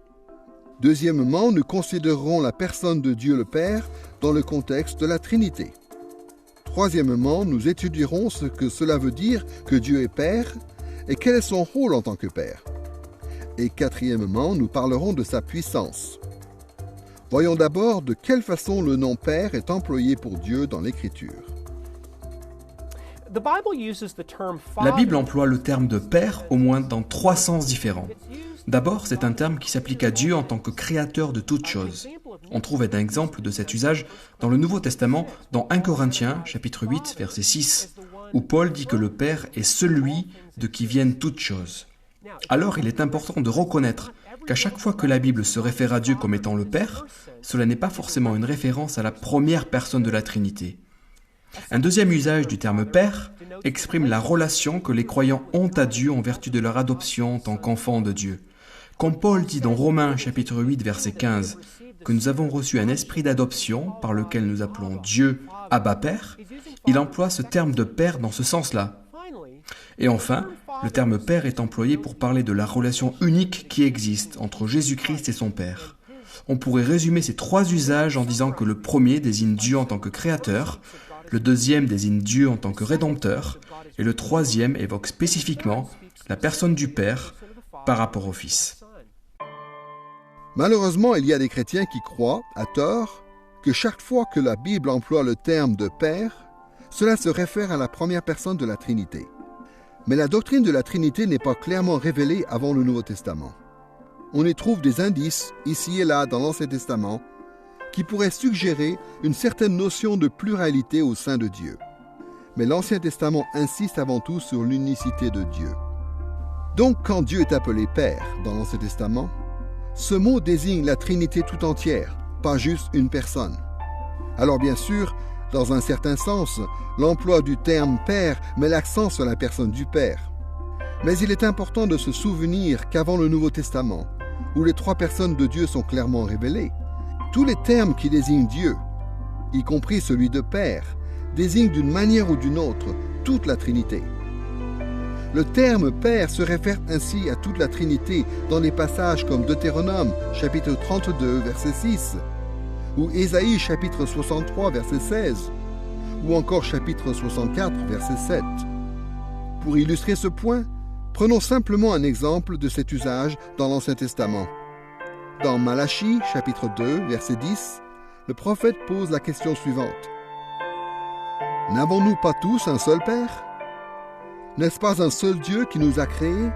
[SPEAKER 4] Deuxièmement, nous considérerons la personne de Dieu le Père dans le contexte de la Trinité. Troisièmement, nous étudierons ce que cela veut dire que Dieu est Père et quel est son rôle en tant que Père. Et quatrièmement, nous parlerons de sa puissance. Voyons d'abord de quelle façon le nom Père est employé pour Dieu dans l'Écriture.
[SPEAKER 9] La Bible emploie le terme de Père au moins dans 3 sens différents. D'abord, c'est un terme qui s'applique à Dieu en tant que créateur de toutes choses. On trouve un exemple de cet usage dans le Nouveau Testament, dans 1 Corinthiens, chapitre 8, verset 6, où Paul dit que le Père est celui de qui viennent toutes choses. Alors, il est important de reconnaître qu'à chaque fois que la Bible se réfère à Dieu comme étant le Père, cela n'est pas forcément une référence à la première personne de la Trinité. Un deuxième usage du terme « Père » exprime la relation que les croyants ont à Dieu en vertu de leur adoption en tant qu'enfants de Dieu. Comme Paul dit dans Romains chapitre 8 verset 15 que nous avons reçu un esprit d'adoption par lequel nous appelons Dieu Abba Père, il emploie ce terme de Père dans ce sens-là. Et enfin, le terme Père est employé pour parler de la relation unique qui existe entre Jésus-Christ et son Père. On pourrait résumer ces trois usages en disant que le premier désigne Dieu en tant que créateur, le deuxième désigne Dieu en tant que rédempteur, et le troisième évoque spécifiquement la personne du Père par rapport au Fils.
[SPEAKER 4] Malheureusement, il y a des chrétiens qui croient, à tort, que chaque fois que la Bible emploie le terme de Père, cela se réfère à la première personne de la Trinité. Mais la doctrine de la Trinité n'est pas clairement révélée avant le Nouveau Testament. On y trouve des indices, ici et là, dans l'Ancien Testament, qui pourraient suggérer une certaine notion de pluralité au sein de Dieu. Mais l'Ancien Testament insiste avant tout sur l'unicité de Dieu. Donc, quand Dieu est appelé Père dans l'Ancien Testament, ce mot désigne la Trinité tout entière, pas juste une personne. Alors bien sûr, dans un certain sens, l'emploi du terme Père met l'accent sur la personne du Père. Mais il est important de se souvenir qu'avant le Nouveau Testament, où les trois personnes de Dieu sont clairement révélées, tous les termes qui désignent Dieu, y compris celui de Père, désignent d'une manière ou d'une autre toute la Trinité. Le terme Père se réfère ainsi à toute la Trinité dans des passages comme Deutéronome, chapitre 32, verset 6, ou Ésaïe, chapitre 63, verset 16, ou encore chapitre 64, verset 7. Pour illustrer ce point, prenons simplement un exemple de cet usage dans l'Ancien Testament. Dans Malachie, chapitre 2, verset 10, le prophète pose la question suivante. « N'avons-nous pas tous un seul Père ? N'est-ce pas un seul Dieu qui nous a créés ?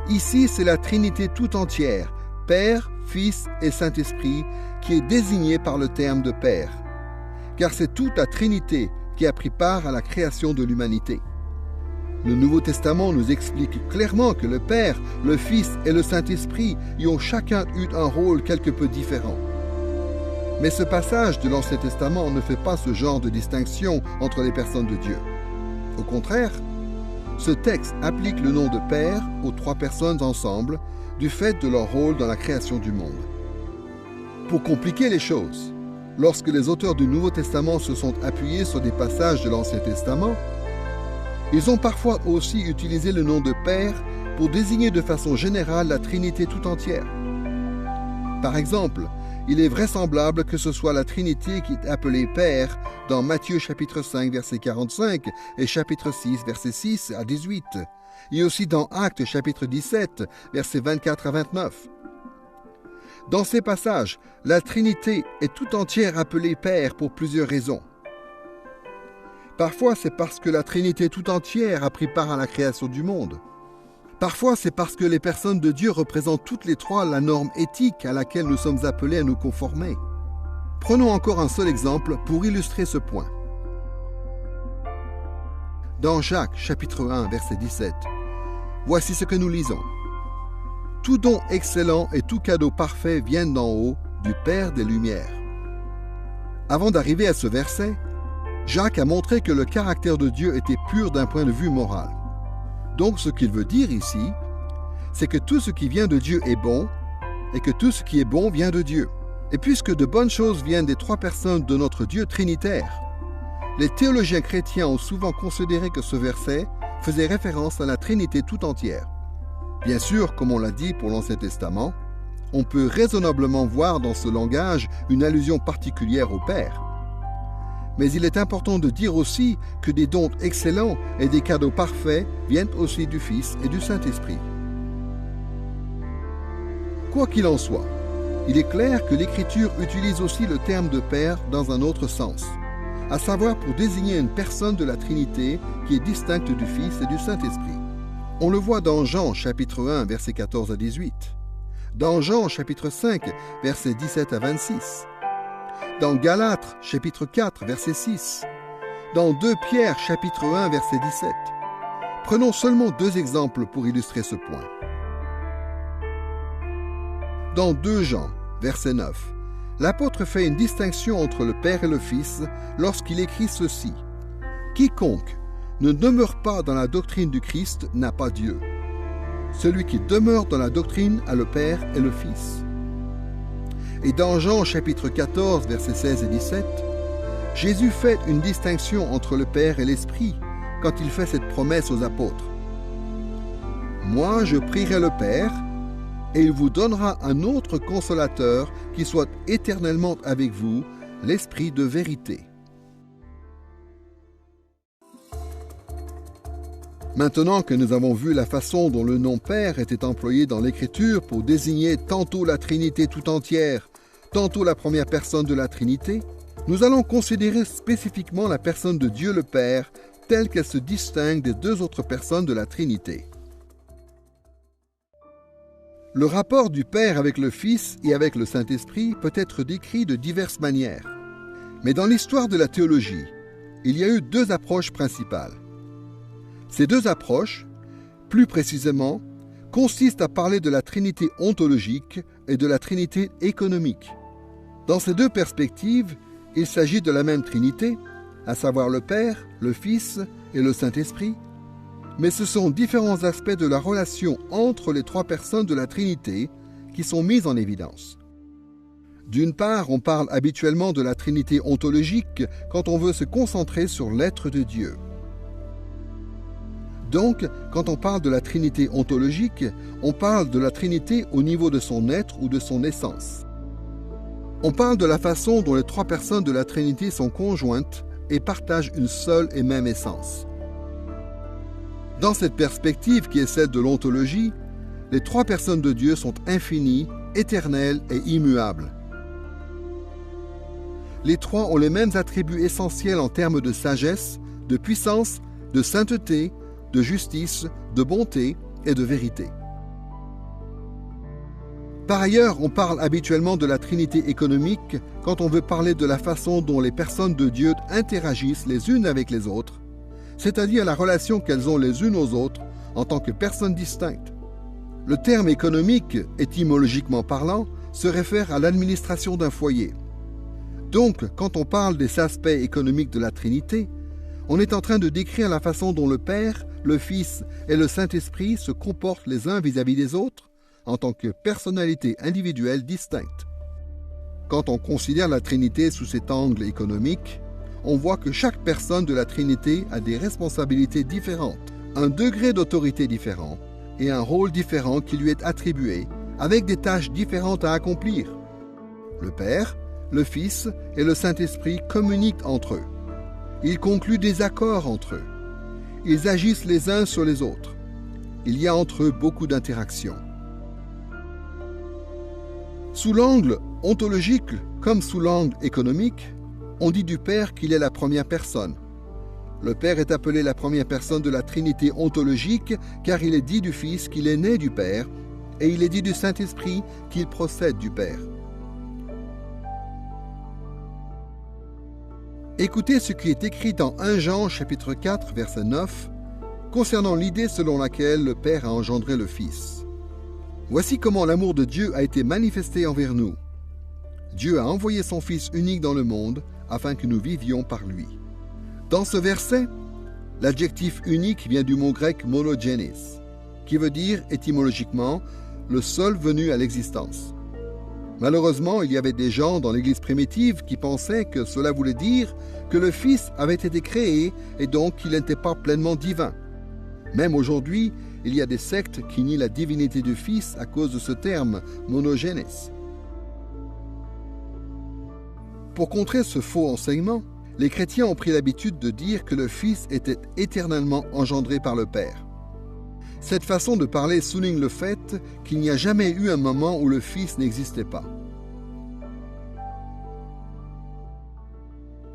[SPEAKER 4] Ici, c'est la Trinité tout entière, Père, Fils et Saint-Esprit, qui est désignée par le terme de Père. Car c'est toute la Trinité qui a pris part à la création de l'humanité. Le Nouveau Testament nous explique clairement que le Père, le Fils et le Saint-Esprit y ont chacun eu un rôle quelque peu différent. Mais ce passage de l'Ancien Testament ne fait pas ce genre de distinction entre les personnes de Dieu. Au contraire, ce texte applique le nom de Père aux trois personnes ensemble du fait de leur rôle dans la création du monde. Pour compliquer les choses, lorsque les auteurs du Nouveau Testament se sont appuyés sur des passages de l'Ancien Testament, ils ont parfois aussi utilisé le nom de Père pour désigner de façon générale la Trinité tout entière. Par exemple, il est vraisemblable que ce soit la Trinité qui est appelée Père dans Matthieu chapitre 5 verset 45 et chapitre 6 verset 6 à 18, et aussi dans Actes chapitre 17 versets 24 à 29. Dans ces passages, la Trinité est tout entière appelée Père pour plusieurs raisons. Parfois, c'est parce que la Trinité tout entière a pris part à la création du monde. Parfois, c'est parce que les personnes de Dieu représentent toutes les trois la norme éthique à laquelle nous sommes appelés à nous conformer. Prenons encore un seul exemple pour illustrer ce point. Dans Jacques, chapitre 1, verset 17, voici ce que nous lisons. « Tout don excellent et tout cadeau parfait viennent d'en haut, du Père des Lumières. » Avant d'arriver à ce verset, Jacques a montré que le caractère de Dieu était pur d'un point de vue moral. Donc, ce qu'il veut dire ici, c'est que tout ce qui vient de Dieu est bon, et que tout ce qui est bon vient de Dieu. Et puisque de bonnes choses viennent des trois personnes de notre Dieu trinitaire, les théologiens chrétiens ont souvent considéré que ce verset faisait référence à la Trinité tout entière. Bien sûr, comme on l'a dit pour l'Ancien Testament, on peut raisonnablement voir dans ce langage une allusion particulière au Père. Mais il est important de dire aussi que des dons excellents et des cadeaux parfaits viennent aussi du Fils et du Saint-Esprit. Quoi qu'il en soit, il est clair que l'Écriture utilise aussi le terme de Père dans un autre sens, à savoir pour désigner une personne de la Trinité qui est distincte du Fils et du Saint-Esprit. On le voit dans Jean chapitre 1, versets 14 à 18, dans Jean chapitre 5, versets 17 à 26, dans Galates, chapitre 4, verset 6, dans 2 Pierre, chapitre 1, verset 17. Prenons seulement 2 exemples pour illustrer ce point. Dans 2 Jean, verset 9, l'apôtre fait une distinction entre le Père et le Fils lorsqu'il écrit ceci. « Quiconque ne demeure pas dans la doctrine du Christ n'a pas Dieu. Celui qui demeure dans la doctrine a le Père et le Fils. » Et dans Jean chapitre 14, versets 16 et 17, Jésus fait une distinction entre le Père et l'Esprit quand il fait cette promesse aux apôtres. « Moi, je prierai le Père, et il vous donnera un autre consolateur qui soit éternellement avec vous, l'Esprit de vérité. Maintenant que nous avons vu la façon dont le nom Père était employé dans l'Écriture pour désigner tantôt la Trinité tout entière, tantôt la première personne de la Trinité, nous allons considérer spécifiquement la personne de Dieu le Père telle qu'elle se distingue des deux autres personnes de la Trinité. Le rapport du Père avec le Fils et avec le Saint-Esprit peut être décrit de diverses manières. Mais dans l'histoire de la théologie, il y a eu deux approches principales. Ces deux approches, plus précisément, consistent à parler de la Trinité ontologique et de la Trinité économique. Dans ces deux perspectives, il s'agit de la même Trinité, à savoir le Père, le Fils et le Saint-Esprit, mais ce sont différents aspects de la relation entre les trois personnes de la Trinité qui sont mis en évidence. D'une part, on parle habituellement de la Trinité ontologique quand on veut se concentrer sur l'être de Dieu. Donc, quand on parle de la Trinité ontologique, on parle de la Trinité au niveau de son être ou de son essence. On parle de la façon dont les trois personnes de la Trinité sont conjointes et partagent une seule et même essence. Dans cette perspective qui est celle de l'ontologie, les trois personnes de Dieu sont infinies, éternelles et immuables. Les trois ont les mêmes attributs essentiels en termes de sagesse, de puissance, de sainteté, de justice, de bonté et de vérité. Par ailleurs, on parle habituellement de la Trinité économique quand on veut parler de la façon dont les personnes de Dieu interagissent les unes avec les autres, c'est-à-dire la relation qu'elles ont les unes aux autres en tant que personnes distinctes. Le terme économique, étymologiquement parlant, se réfère à l'administration d'un foyer. Donc, quand on parle des aspects économiques de la Trinité, on est en train de décrire la façon dont le Père, le Fils et le Saint-Esprit se comportent les uns vis-à-vis des autres en tant que personnalités individuelles distinctes. Quand on considère la Trinité sous cet angle économique, on voit que chaque personne de la Trinité a des responsabilités différentes, un degré d'autorité différent et un rôle différent qui lui est attribué, avec des tâches différentes à accomplir. Le Père, le Fils et le Saint-Esprit communiquent entre eux. Ils concluent des accords entre eux. Ils agissent les uns sur les autres. Il y a entre eux beaucoup d'interactions. Sous l'angle ontologique comme sous l'angle économique, on dit du Père qu'il est la première personne. Le Père est appelé la première personne de la Trinité ontologique car il est dit du Fils qu'il est né du Père et il est dit du Saint-Esprit qu'il procède du Père. Écoutez ce qui est écrit dans 1 Jean chapitre 4 verset 9 concernant l'idée selon laquelle le Père a engendré le Fils. Voici comment l'amour de Dieu a été manifesté envers nous. Dieu a envoyé son Fils unique dans le monde afin que nous vivions par lui. Dans ce verset, l'adjectif unique vient du mot grec monogenes, qui veut dire étymologiquement le seul venu à l'existence. Malheureusement, il y avait des gens dans l'Église primitive qui pensaient que cela voulait dire que le Fils avait été créé et donc qu'il n'était pas pleinement divin. Même aujourd'hui, il y a des sectes qui nient la divinité du Fils à cause de ce terme, monogenes. Pour contrer ce faux enseignement, les chrétiens ont pris l'habitude de dire que le Fils était éternellement engendré par le Père. Cette façon de parler souligne le fait qu'il n'y a jamais eu un moment où le Fils n'existait pas.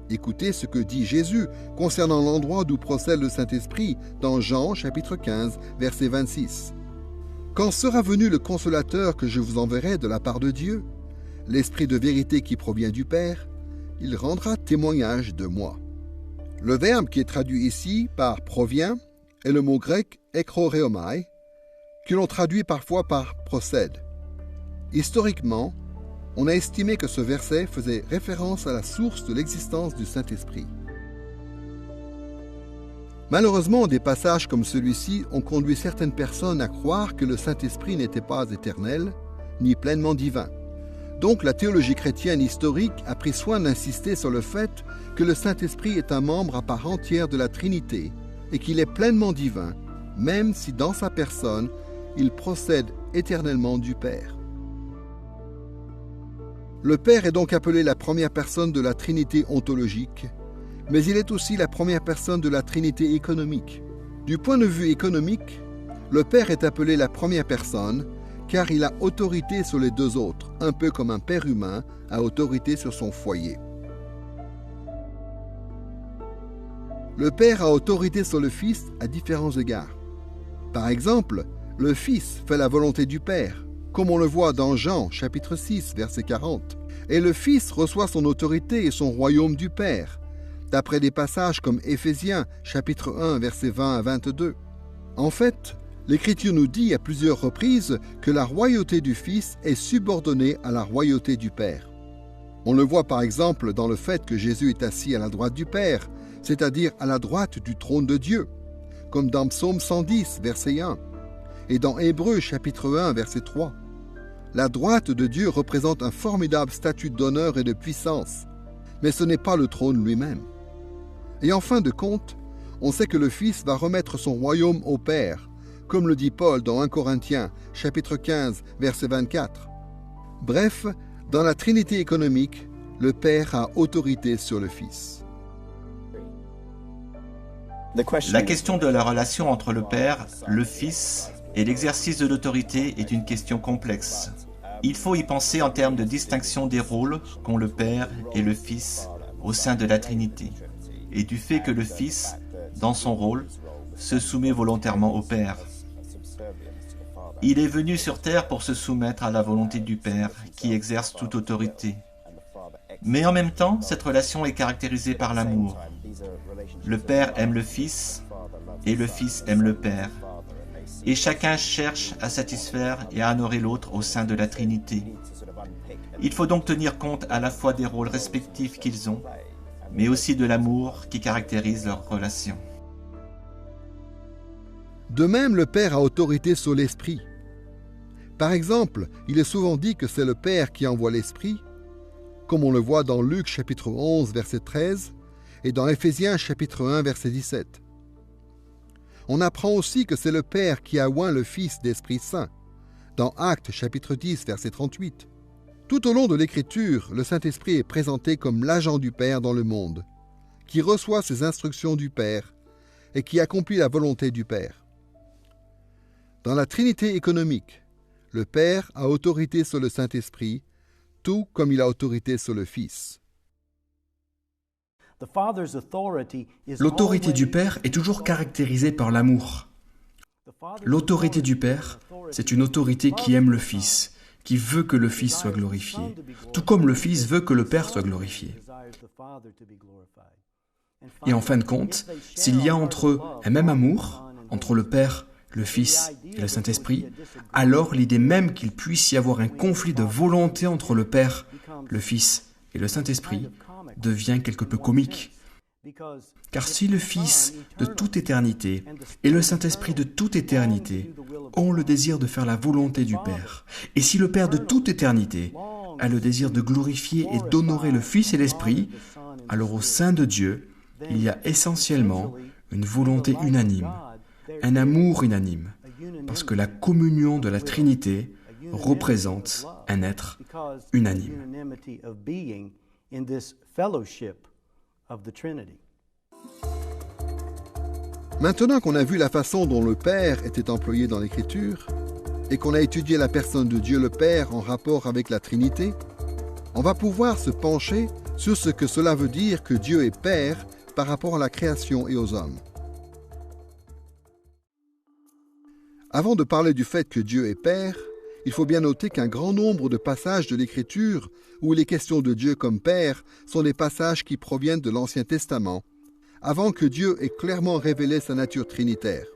[SPEAKER 4] Écoutez ce que dit Jésus concernant l'endroit d'où procède le Saint-Esprit dans Jean chapitre 15, verset 26. « Quand sera venu le Consolateur que je vous enverrai de la part de Dieu, l'Esprit de vérité qui provient du Père, il rendra témoignage de moi. » Le verbe qui est traduit ici par « provient » est le mot grec « ekroreomai » que l'on traduit parfois par « procède ». Historiquement, on a estimé que ce verset faisait référence à la source de l'existence du Saint-Esprit. Malheureusement, des passages comme celui-ci ont conduit certaines personnes à croire que le Saint-Esprit n'était pas éternel, ni pleinement divin. Donc la théologie chrétienne historique a pris soin d'insister sur le fait que le Saint-Esprit est un membre à part entière de la Trinité et qu'il est pleinement divin, même si dans sa personne, il procède éternellement du Père. Le Père est donc appelé la première personne de la Trinité ontologique, mais il est aussi la première personne de la Trinité économique. Du point de vue économique, le Père est appelé la première personne car il a autorité sur les deux autres, un peu comme un père humain a autorité sur son foyer. Le Père a autorité sur le Fils à différents égards. Par exemple, le Fils fait la volonté du Père, comme on le voit dans Jean, chapitre 6, verset 40. Et le Fils reçoit son autorité et son royaume du Père, d'après des passages comme Éphésiens, chapitre 1, verset 20 à 22. En fait, l'Écriture nous dit à plusieurs reprises que la royauté du Fils est subordonnée à la royauté du Père. On le voit par exemple dans le fait que Jésus est assis à la droite du Père, c'est-à-dire à la droite du trône de Dieu, comme dans Psaume 110, verset 1, et dans Hébreux, chapitre 1, verset 3. La droite de Dieu représente un formidable statut d'honneur et de puissance, mais ce n'est pas le trône lui-même. Et en fin de compte, on sait que le Fils va remettre son royaume au Père, comme le dit Paul dans 1 Corinthiens, chapitre 15, verset 24. Bref, dans la Trinité économique, le Père a autorité sur le Fils.
[SPEAKER 6] La question de la relation entre le Père, le Fils et l'exercice de l'autorité est une question complexe. Il faut y penser en termes de distinction des rôles qu'ont le Père et le Fils au sein de la Trinité, et du fait que le Fils, dans son rôle, se soumet volontairement au Père. Il est venu sur terre pour se soumettre à la volonté du Père, qui exerce toute autorité. Mais en même temps, cette relation est caractérisée par l'amour. Le Père aime le Fils, et le Fils aime le Père. Et chacun cherche à satisfaire et à honorer l'autre au sein de la Trinité. Il faut donc tenir compte à la fois des rôles respectifs qu'ils ont, mais aussi de l'amour qui caractérise leur relation.
[SPEAKER 4] De même, le Père a autorité sur l'Esprit. Par exemple, il est souvent dit que c'est le Père qui envoie l'Esprit, comme on le voit dans Luc chapitre 11, verset 13, et dans Éphésiens chapitre 1, verset 17. On apprend aussi que c'est le Père qui a oint le Fils d'Esprit Saint, dans Actes chapitre 10, verset 38. Tout au long de l'Écriture, le Saint-Esprit est présenté comme l'agent du Père dans le monde, qui reçoit ses instructions du Père et qui accomplit la volonté du Père. Dans la Trinité économique, le Père a autorité sur le Saint-Esprit, tout comme il a autorité sur le Fils.
[SPEAKER 9] L'autorité du Père est toujours caractérisée par l'amour. L'autorité du Père, c'est une autorité qui aime le Fils, qui veut que le Fils soit glorifié, tout comme le Fils veut que le Père soit glorifié. Et en fin de compte, s'il y a entre eux un même amour, entre le Père, le Fils et le Saint-Esprit, alors l'idée même qu'il puisse y avoir un conflit de volonté entre le Père, le Fils et le Saint-Esprit devient quelque peu comique. Car si le Fils de toute éternité et le Saint-Esprit de toute éternité ont le désir de faire la volonté du Père, et si le Père de toute éternité a le désir de glorifier et d'honorer le Fils et l'Esprit, alors au sein de Dieu, il y a essentiellement une volonté unanime, un amour unanime, parce que la communion de la Trinité représente un être unanime.
[SPEAKER 4] Maintenant qu'on a vu la façon dont le Père était employé dans l'Écriture, et qu'on a étudié la personne de Dieu le Père en rapport avec la Trinité, on va pouvoir se pencher sur ce que cela veut dire que Dieu est Père par rapport à la création et aux hommes. Avant de parler du fait que Dieu est Père, il faut bien noter qu'un grand nombre de passages de l'Écriture où il est question de Dieu comme Père sont des passages qui proviennent de l'Ancien Testament, avant que Dieu ait clairement révélé sa nature trinitaire.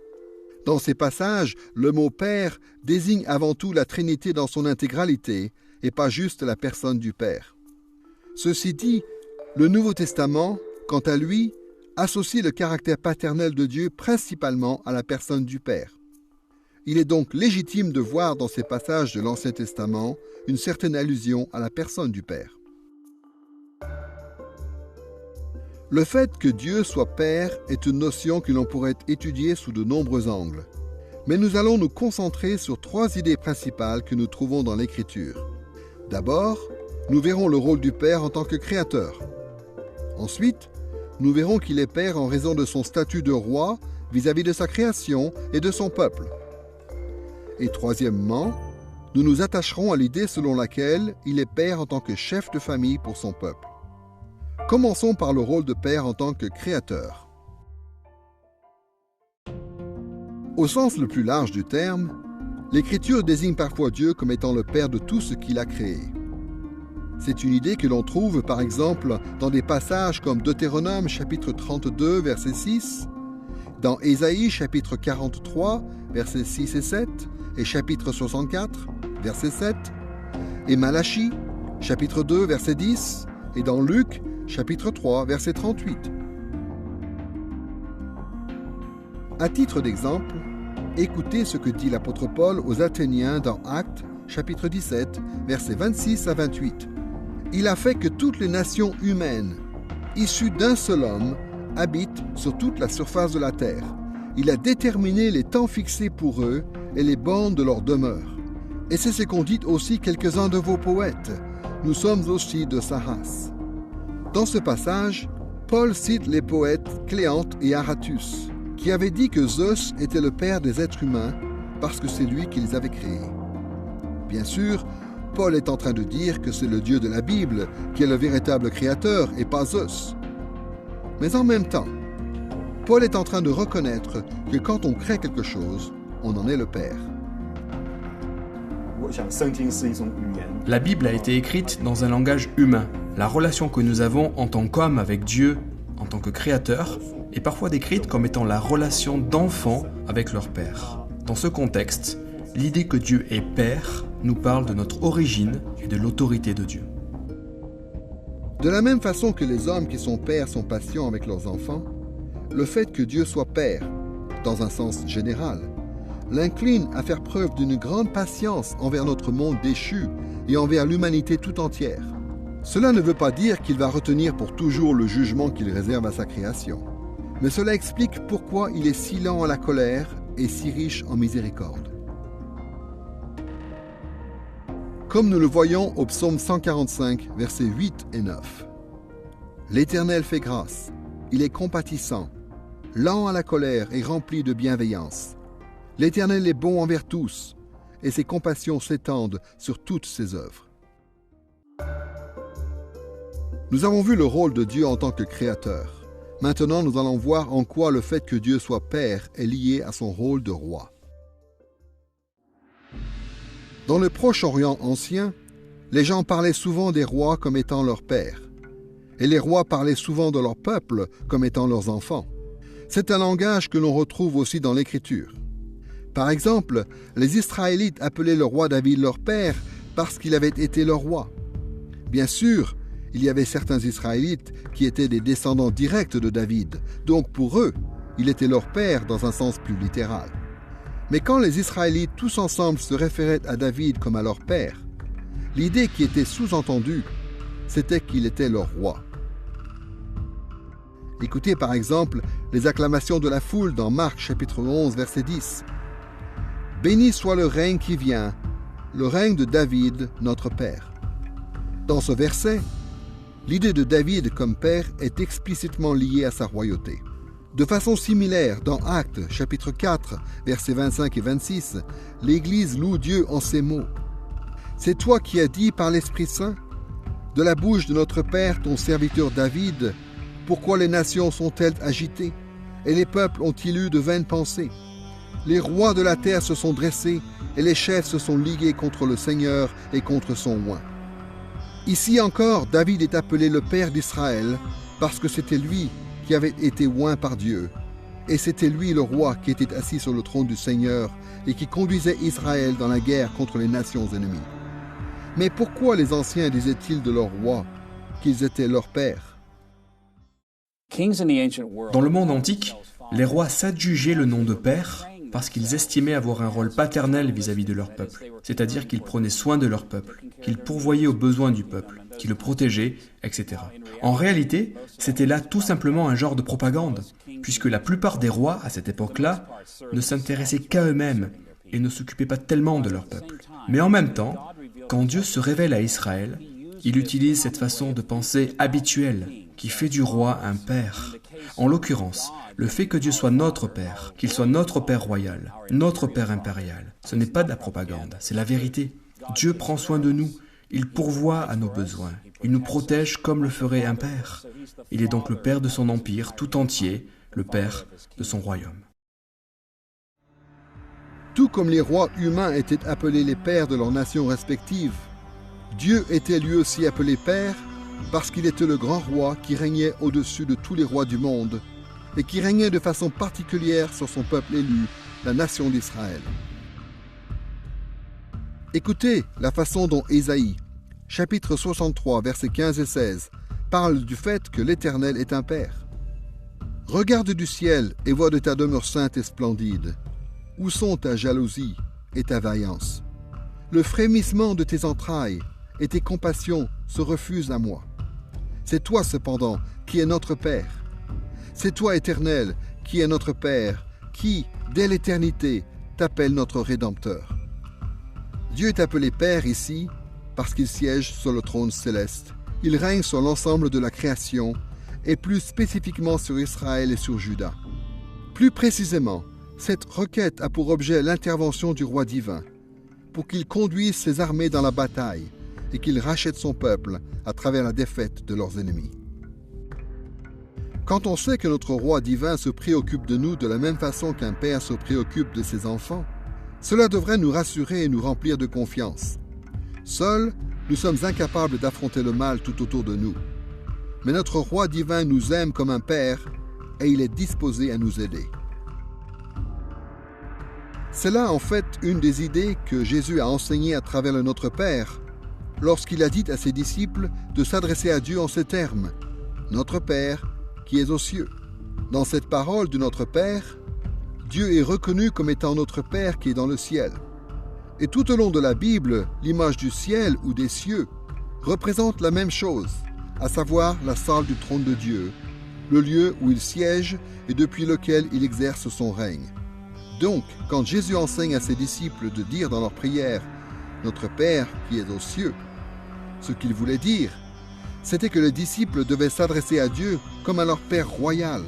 [SPEAKER 4] Dans ces passages, le mot Père désigne avant tout la Trinité dans son intégralité et pas juste la personne du Père. Ceci dit, le Nouveau Testament, quant à lui, associe le caractère paternel de Dieu principalement à la personne du Père. Il est donc légitime de voir dans ces passages de l'Ancien Testament une certaine allusion à la personne du Père. Le fait que Dieu soit Père est une notion que l'on pourrait étudier sous de nombreux angles. Mais nous allons nous concentrer sur 3 idées principales que nous trouvons dans l'Écriture. D'abord, nous verrons le rôle du Père en tant que créateur. Ensuite, nous verrons qu'il est Père en raison de son statut de roi vis-à-vis de sa création et de son peuple. Et troisièmement, nous nous attacherons à l'idée selon laquelle il est Père en tant que chef de famille pour son peuple. Commençons par le rôle de Père en tant que créateur. Au sens le plus large du terme, l'Écriture désigne parfois Dieu comme étant le Père de tout ce qu'il a créé. C'est une idée que l'on trouve par exemple dans des passages comme Deutéronome chapitre 32 verset 6, dans Ésaïe chapitre 43 versets 6 et 7 et chapitre 64 verset 7, et Malachie chapitre 2 verset 10 et dans Luc chapitre 3 verset 38. À titre d'exemple, écoutez ce que dit l'apôtre Paul aux Athéniens dans Actes, chapitre 17, versets 26 à 28. Il a fait que toutes les nations humaines, issues d'un seul homme, habitent sur toute la surface de la terre. Il a déterminé les temps fixés pour eux et les bornes de leur demeure. Et c'est ce qu'ont dit aussi quelques-uns de vos poètes. Nous sommes aussi de sa race. Dans ce passage, Paul cite les poètes Cléante et Aratus, qui avait dit que Zeus était le père des êtres humains parce que c'est lui qui les avait créés. Bien sûr, Paul est en train de dire que c'est le Dieu de la Bible qui est le véritable créateur et pas Zeus. Mais en même temps, Paul est en train de reconnaître que quand on crée quelque chose, on en est le père.
[SPEAKER 9] La Bible a été écrite dans un langage humain. La relation que nous avons en tant qu'homme avec Dieu, en tant que créateur, est parfois décrite comme étant la relation d'enfants avec leur père. Dans ce contexte, l'idée que Dieu est père nous parle de notre origine et de l'autorité de Dieu.
[SPEAKER 4] De la même façon que les hommes qui sont pères sont patients avec leurs enfants, le fait que Dieu soit père, dans un sens général, l'incline à faire preuve d'une grande patience envers notre monde déchu et envers l'humanité tout entière. Cela ne veut pas dire qu'il va retenir pour toujours le jugement qu'il réserve à sa création. Mais cela explique pourquoi il est si lent à la colère et si riche en miséricorde. Comme nous le voyons au psaume 145, versets 8 et 9. L'Éternel fait grâce, il est compatissant, lent à la colère et rempli de bienveillance. L'Éternel est bon envers tous, et ses compassions s'étendent sur toutes ses œuvres. Nous avons vu le rôle de Dieu en tant que créateur. Maintenant, nous allons voir en quoi le fait que Dieu soit Père est lié à son rôle de roi. Dans le Proche-Orient ancien, les gens parlaient souvent des rois comme étant leurs pères, et les rois parlaient souvent de leur peuple comme étant leurs enfants. C'est un langage que l'on retrouve aussi dans l'Écriture. Par exemple, les Israélites appelaient le roi David leur père parce qu'il avait été leur roi. Bien sûr, il y avait certains Israélites qui étaient des descendants directs de David, donc pour eux, il était leur père dans un sens plus littéral. Mais quand les Israélites tous ensemble se référaient à David comme à leur père, l'idée qui était sous-entendue, c'était qu'il était leur roi. Écoutez par exemple les acclamations de la foule dans Marc chapitre 11 verset 10. « Béni soit le règne qui vient, le règne de David, notre père. » Dans ce verset, l'idée de David comme père est explicitement liée à sa royauté. De façon similaire, dans Actes, chapitre 4, versets 25 et 26, l'Église loue Dieu en ces mots. « C'est toi qui as dit par l'Esprit Saint, de la bouche de notre Père, ton serviteur David, pourquoi les nations sont-elles agitées, et les peuples ont-ils eu de vaines pensées? Les rois de la terre se sont dressés, et les chefs se sont ligués contre le Seigneur et contre son oint. » Ici encore, David est appelé le Père d'Israël, parce que c'était lui qui avait été oint par Dieu. Et c'était lui le roi qui était assis sur le trône du Seigneur et qui conduisait Israël dans la guerre contre les nations ennemies. Mais pourquoi les anciens disaient-ils de leur roi qu'ils étaient leur père?
[SPEAKER 9] Dans le monde antique, les rois s'adjugeaient le nom de père parce qu'ils estimaient avoir un rôle paternel vis-à-vis de leur peuple, c'est-à-dire qu'ils prenaient soin de leur peuple, qu'ils pourvoyaient aux besoins du peuple, qu'ils le protégeaient, etc. En réalité, c'était là tout simplement un genre de propagande. puisque la plupart des rois, à cette époque-là, ne s'intéressaient qu'à eux-mêmes et ne s'occupaient pas tellement de leur peuple. Mais en même temps, quand Dieu se révèle à Israël, il utilise cette façon de penser habituelle qui fait du roi un père. En l'occurrence, le fait que Dieu soit notre Père, qu'il soit notre Père royal, notre Père impérial, ce n'est pas de la propagande, c'est la vérité. Dieu prend soin de nous, il pourvoit à nos besoins, il nous protège comme le ferait un père. Il est donc le Père de son empire tout entier, le Père de son royaume.
[SPEAKER 4] Tout comme les rois humains étaient appelés les pères de leurs nations respectives, Dieu était lui aussi appelé Père parce qu'il était le grand roi qui régnait au-dessus de tous les rois du monde et qui régnait de façon particulière sur son peuple élu, la nation d'Israël. Écoutez la façon dont Ésaïe, chapitre 63, versets 15 et 16, parle du fait que l'Éternel est un Père. « Regarde du ciel et vois de ta demeure sainte et splendide. Où sont ta jalousie et ta vaillance? Le frémissement de tes entrailles et tes compassions se refusent à moi. C'est toi cependant qui es notre Père. C'est toi, Éternel, qui es notre Père, qui, dès l'éternité, t'appelle notre Rédempteur. » Dieu est appelé Père ici parce qu'il siège sur le trône céleste. Il règne sur l'ensemble de la création et plus spécifiquement sur Israël et sur Juda. Plus précisément, cette requête a pour objet l'intervention du roi divin pour qu'il conduise ses armées dans la bataille et qu'il rachète son peuple à travers la défaite de leurs ennemis. Quand on sait que notre roi divin se préoccupe de nous de la même façon qu'un père se préoccupe de ses enfants, cela devrait nous rassurer et nous remplir de confiance. Seuls, nous sommes incapables d'affronter le mal tout autour de nous. Mais notre roi divin nous aime comme un père et il est disposé à nous aider. C'est là en fait une des idées que Jésus a enseignées à travers le Notre Père, lorsqu'il a dit à ses disciples de s'adresser à Dieu en ces termes, « Notre Père qui es aux cieux ». Dans cette parole de Notre Père, Dieu est reconnu comme étant notre Père qui est dans le ciel. Et tout au long de la Bible, l'image du ciel ou des cieux représente la même chose, à savoir la salle du trône de Dieu, le lieu où il siège et depuis lequel il exerce son règne. Donc, quand Jésus enseigne à ses disciples de dire dans leur prière « Notre Père qui est aux cieux », ce qu'il voulait dire, c'était que les disciples devaient s'adresser à Dieu comme à leur Père royal,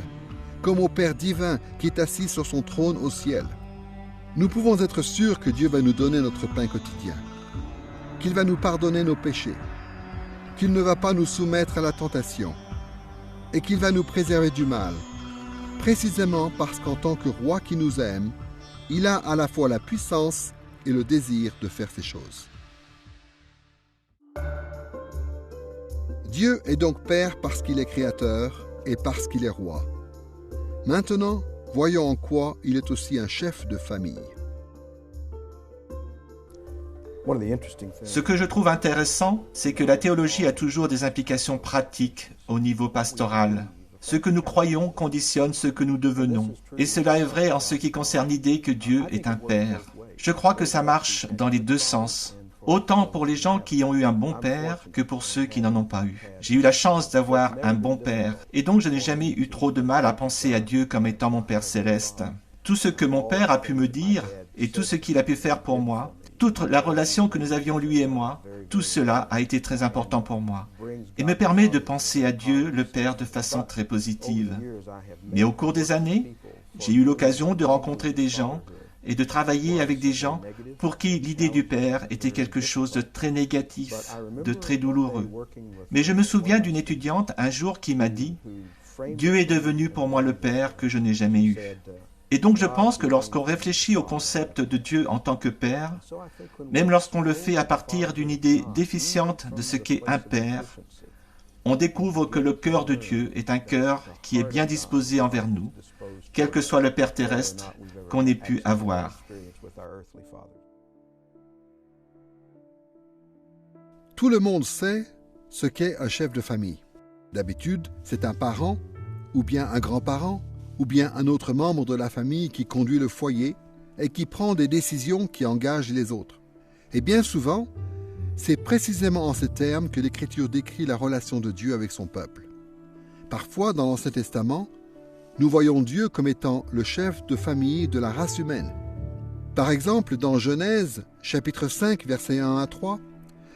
[SPEAKER 4] comme au Père divin qui est assis sur son trône au ciel. Nous pouvons être sûrs que Dieu va nous donner notre pain quotidien, qu'il va nous pardonner nos péchés, qu'il ne va pas nous soumettre à la tentation et qu'il va nous préserver du mal, précisément parce qu'en tant que roi qui nous aime, il a à la fois la puissance et le désir de faire ces choses. Dieu est donc Père parce qu'il est créateur et parce qu'il est roi. Maintenant, voyons en quoi il est aussi un chef de famille.
[SPEAKER 6] Ce que je trouve intéressant, c'est que la théologie a toujours des implications pratiques au niveau pastoral. Ce que nous croyons conditionne ce que nous devenons. Et cela est vrai en ce qui concerne l'idée que Dieu est un Père. Je crois que ça marche dans les deux sens. Autant pour les gens qui ont eu un bon père que pour ceux qui n'en ont pas eu. J'ai eu la chance d'avoir un bon père, et donc je n'ai jamais eu trop de mal à penser à Dieu comme étant mon Père céleste. Tout ce que mon père a pu me dire, et tout ce qu'il a pu faire pour moi, toute la relation que nous avions lui et moi, tout cela a été très important pour moi, et me permet de penser à Dieu, le Père, de façon très positive. Mais au cours des années, j'ai eu l'occasion de rencontrer des gens, et de travailler avec des gens pour qui l'idée du Père était quelque chose de très négatif, de très douloureux. Mais je me souviens d'une étudiante un jour qui m'a dit « Dieu est devenu pour moi le Père que je n'ai jamais eu ». Et donc je pense que lorsqu'on réfléchit au concept de Dieu en tant que Père, même lorsqu'on le fait à partir d'une idée déficiente de ce qu'est un Père, on découvre que le cœur de Dieu est un cœur qui est bien disposé envers nous, quel que soit le Père terrestre qu'on ait pu avoir.
[SPEAKER 4] Tout le monde sait ce qu'est un chef de famille. D'habitude, c'est un parent, ou bien un grand-parent, ou bien un autre membre de la famille qui conduit le foyer et qui prend des décisions qui engagent les autres. Et bien souvent, c'est précisément en ces termes que l'Écriture décrit la relation de Dieu avec son peuple. Parfois, dans l'Ancien Testament, nous voyons Dieu comme étant le chef de famille de la race humaine. Par exemple, dans Genèse, chapitre 5, versets 1 à 3,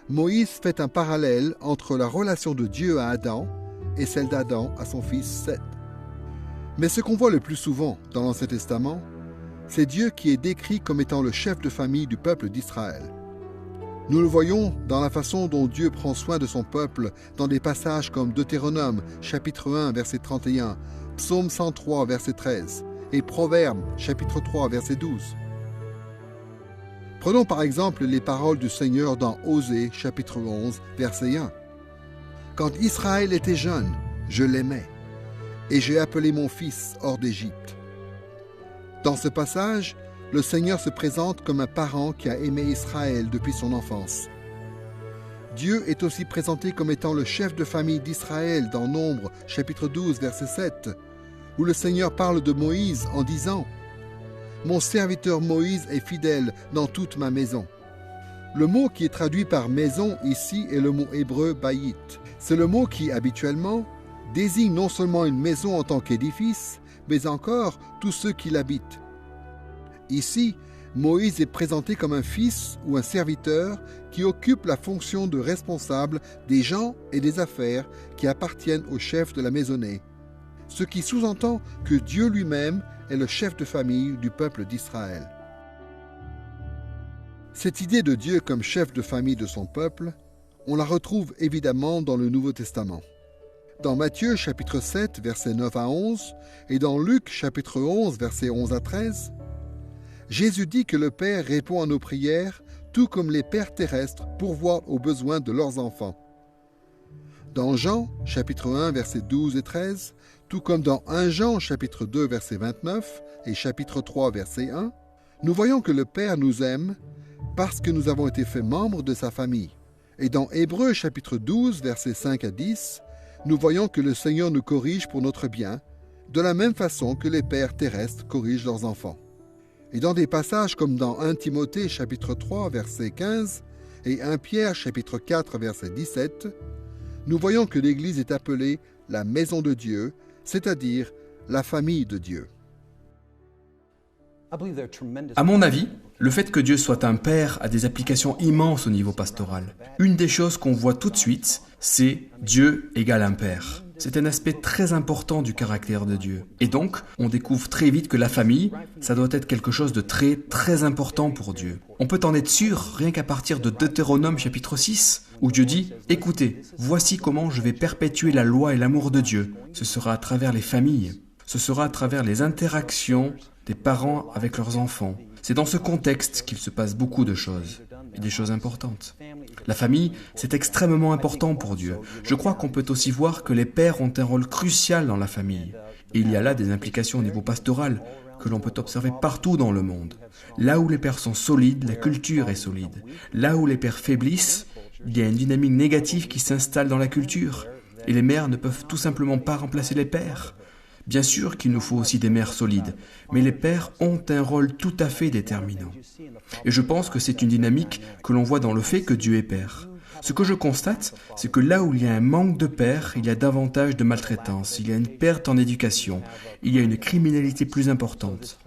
[SPEAKER 4] Moïse fait un parallèle entre la relation de Dieu à Adam et celle d'Adam à son fils Seth. Mais ce qu'on voit le plus souvent dans l'Ancien Testament, c'est Dieu qui est décrit comme étant le chef de famille du peuple d'Israël. Nous le voyons dans la façon dont Dieu prend soin de son peuple dans des passages comme Deutéronome, chapitre 1, verset 31, Psaume 103, verset 13, et Proverbes, chapitre 3, verset 12. Prenons par exemple les paroles du Seigneur dans Osée, chapitre 11, verset 1. « Quand Israël était jeune, je l'aimais, et j'ai appelé mon fils hors d'Égypte. » Dans ce passage, le Seigneur se présente comme un parent qui a aimé Israël depuis son enfance. Dieu est aussi présenté comme étant le chef de famille d'Israël dans Nombre, chapitre 12, verset 7, où le Seigneur parle de Moïse en disant « Mon serviteur Moïse est fidèle dans toute ma maison. » Le mot qui est traduit par « maison » ici est le mot hébreu « bayit ». C'est le mot qui, habituellement, désigne non seulement une maison en tant qu'édifice, mais encore tous ceux qui l'habitent. Ici, Moïse est présenté comme un fils ou un serviteur qui occupe la fonction de responsable des gens et des affaires qui appartiennent au chef de la maisonnée, ce qui sous-entend que Dieu lui-même est le chef de famille du peuple d'Israël. Cette idée de Dieu comme chef de famille de son peuple, on la retrouve évidemment dans le Nouveau Testament. Dans Matthieu chapitre 7, versets 9 à 11, et dans Luc chapitre 11, versets 11 à 13, Jésus dit que le Père répond à nos prières, tout comme les pères terrestres pourvoient aux besoins de leurs enfants. Dans Jean chapitre 1, versets 12 et 13, tout comme dans 1 Jean chapitre 2, verset 29 et chapitre 3, verset 1, nous voyons que le Père nous aime parce que nous avons été faits membres de sa famille. Et dans Hébreux chapitre 12, versets 5 à 10, nous voyons que le Seigneur nous corrige pour notre bien, de la même façon que les pères terrestres corrigent leurs enfants. Et dans des passages comme dans 1 Timothée chapitre 3, verset 15 et 1 Pierre chapitre 4, verset 17, nous voyons que l'Église est appelée la maison de Dieu, c'est-à-dire la famille de Dieu.
[SPEAKER 9] À mon avis, le fait que Dieu soit un père a des applications immenses au niveau pastoral. Une des choses qu'on voit tout de suite, c'est Dieu égale un père. C'est un aspect très important du caractère de Dieu. Et donc, on découvre très vite que la famille, ça doit être quelque chose de très, très important pour Dieu. On peut en être sûr rien qu'à partir de Deutéronome chapitre 6, où Dieu dit « Écoutez, voici comment je vais perpétuer la loi et l'amour de Dieu. Ce sera à travers les familles. Ce sera à travers les interactions des parents avec leurs enfants. » C'est dans ce contexte qu'il se passe beaucoup de choses, et des choses importantes. La famille, c'est extrêmement important pour Dieu. Je crois qu'on peut aussi voir que les pères ont un rôle crucial dans la famille. Et il y a là des implications au niveau pastoral que l'on peut observer partout dans le monde. Là où les pères sont solides, la culture est solide. Là où les pères faiblissent, il y a une dynamique négative qui s'installe dans la culture. Et les mères ne peuvent tout simplement pas remplacer les pères. Bien sûr qu'il nous faut aussi des mères solides, mais les pères ont un rôle tout à fait déterminant. Et je pense que c'est une dynamique que l'on voit dans le fait que Dieu est père. Ce que je constate, c'est que là où il y a un manque de pères, il y a davantage de maltraitance, il y a une perte en éducation, il y a une criminalité plus importante.